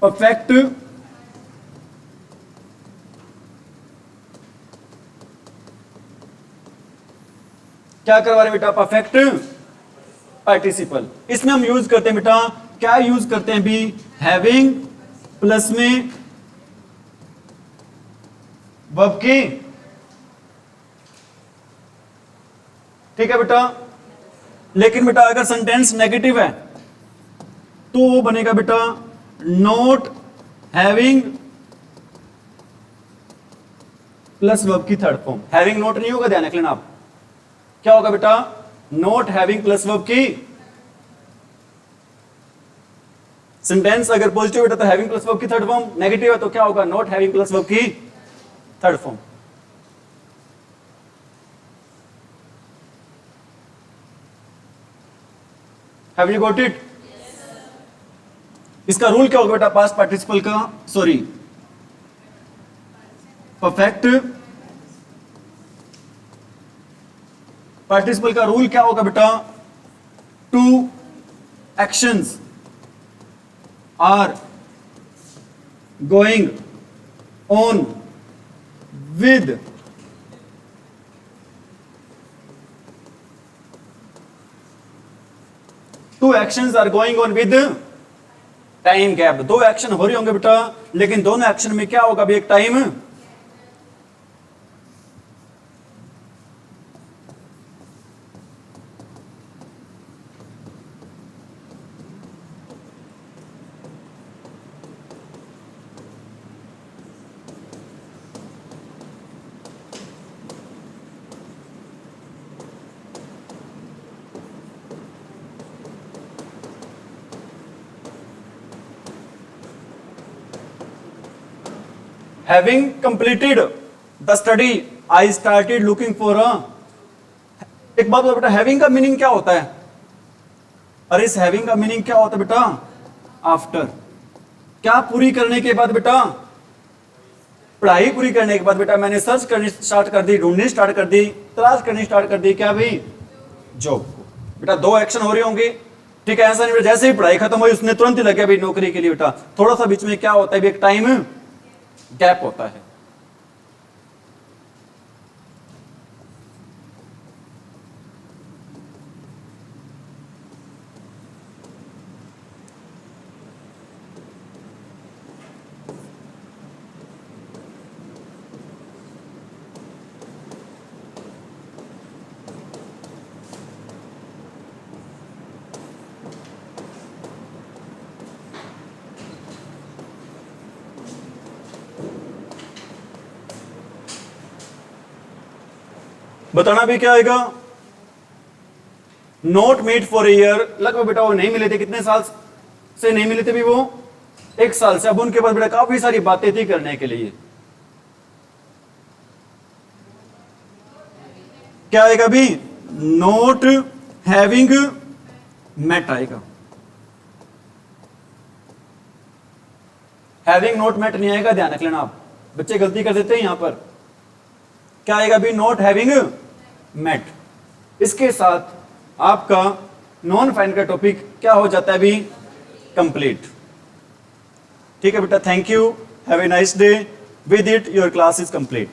परफेक्ट क्या करवा रहे हैं बेटा? Perfect participle. इसमें हम यूज करते हैं बेटा, क्या यूज करते हैं भी? हैविंग प्लस में वर्ब की। ठीक है बेटा, लेकिन बेटा अगर सेंटेंस नेगेटिव है तो वो बनेगा बेटा नॉट हैविंग प्लस वर्ब की थर्ड फॉर्म। हैविंग नॉट नहीं होगा, ध्यान रख लेना आप। क्या होगा बेटा? नॉट हैविंग प्लस वर्ब की। सेंटेंस अगर पॉजिटिव बेटा तो हैविंग प्लस वर्ब की थर्ड फॉर्म, नेगेटिव है तो क्या होगा? नॉट हैविंग प्लस वर्ब की third form. Have you got it? इसका रूल क्या होगा बेटा पास्ट पार्टिसिपल का? सॉरी, परफेक्ट पार्टिसिपल का रूल क्या होगा बेटा? To actions are going on with two actions are going on with time gap. दो एक्शन हो रहे होंगे बेटा, लेकिन दोनों एक्शन में क्या होगा भी? एक time. Having completed the study, I started looking for a। एक बात बताओ बेटा, हैविंग का मीनिंग क्या होता है? अरे इस हैविंग का मीनिंग क्या होता है बेटा? आफ्टर। क्या पूरी करने के बाद बेटा? पढ़ाई पूरी करने के बाद बेटा मैंने सर्च करनी स्टार्ट कर दी, ढूंढनी स्टार्ट कर दी, तलाश करनी स्टार्ट कर दी। क्या भाई? जॉब। बेटा दो एक्शन हो रहे होंगे, ठीक है? ऐसा नहीं बेटा जैसे ही पढ़ाई खत्म हुई उसने तुरंत ही लग गया भाई नौकरी के लिए। बेटा थोड़ा सा बीच में क्या होता है? एक टाइम गैप होता है। बताना भी क्या आएगा? Not meet for year. लगभग बेटा वो नहीं मिले थे, कितने साल से नहीं मिले थे भी? वो एक साल से। अब उनके पास बेटा काफी सारी बातें थी करने के लिए। क्या आएगा भी? नोट हैविंग मेट आएगा। हैविंग नॉट मेट नहीं आएगा, ध्यान रख लेना आप, बच्चे गलती कर देते हैं यहां पर। क्या आएगा अभी? Not having met. इसके साथ आपका नॉन फाइन का टॉपिक क्या हो जाता है अभी? कंप्लीट। ठीक है बेटा, thank you, have a nice day. With it your class is complete.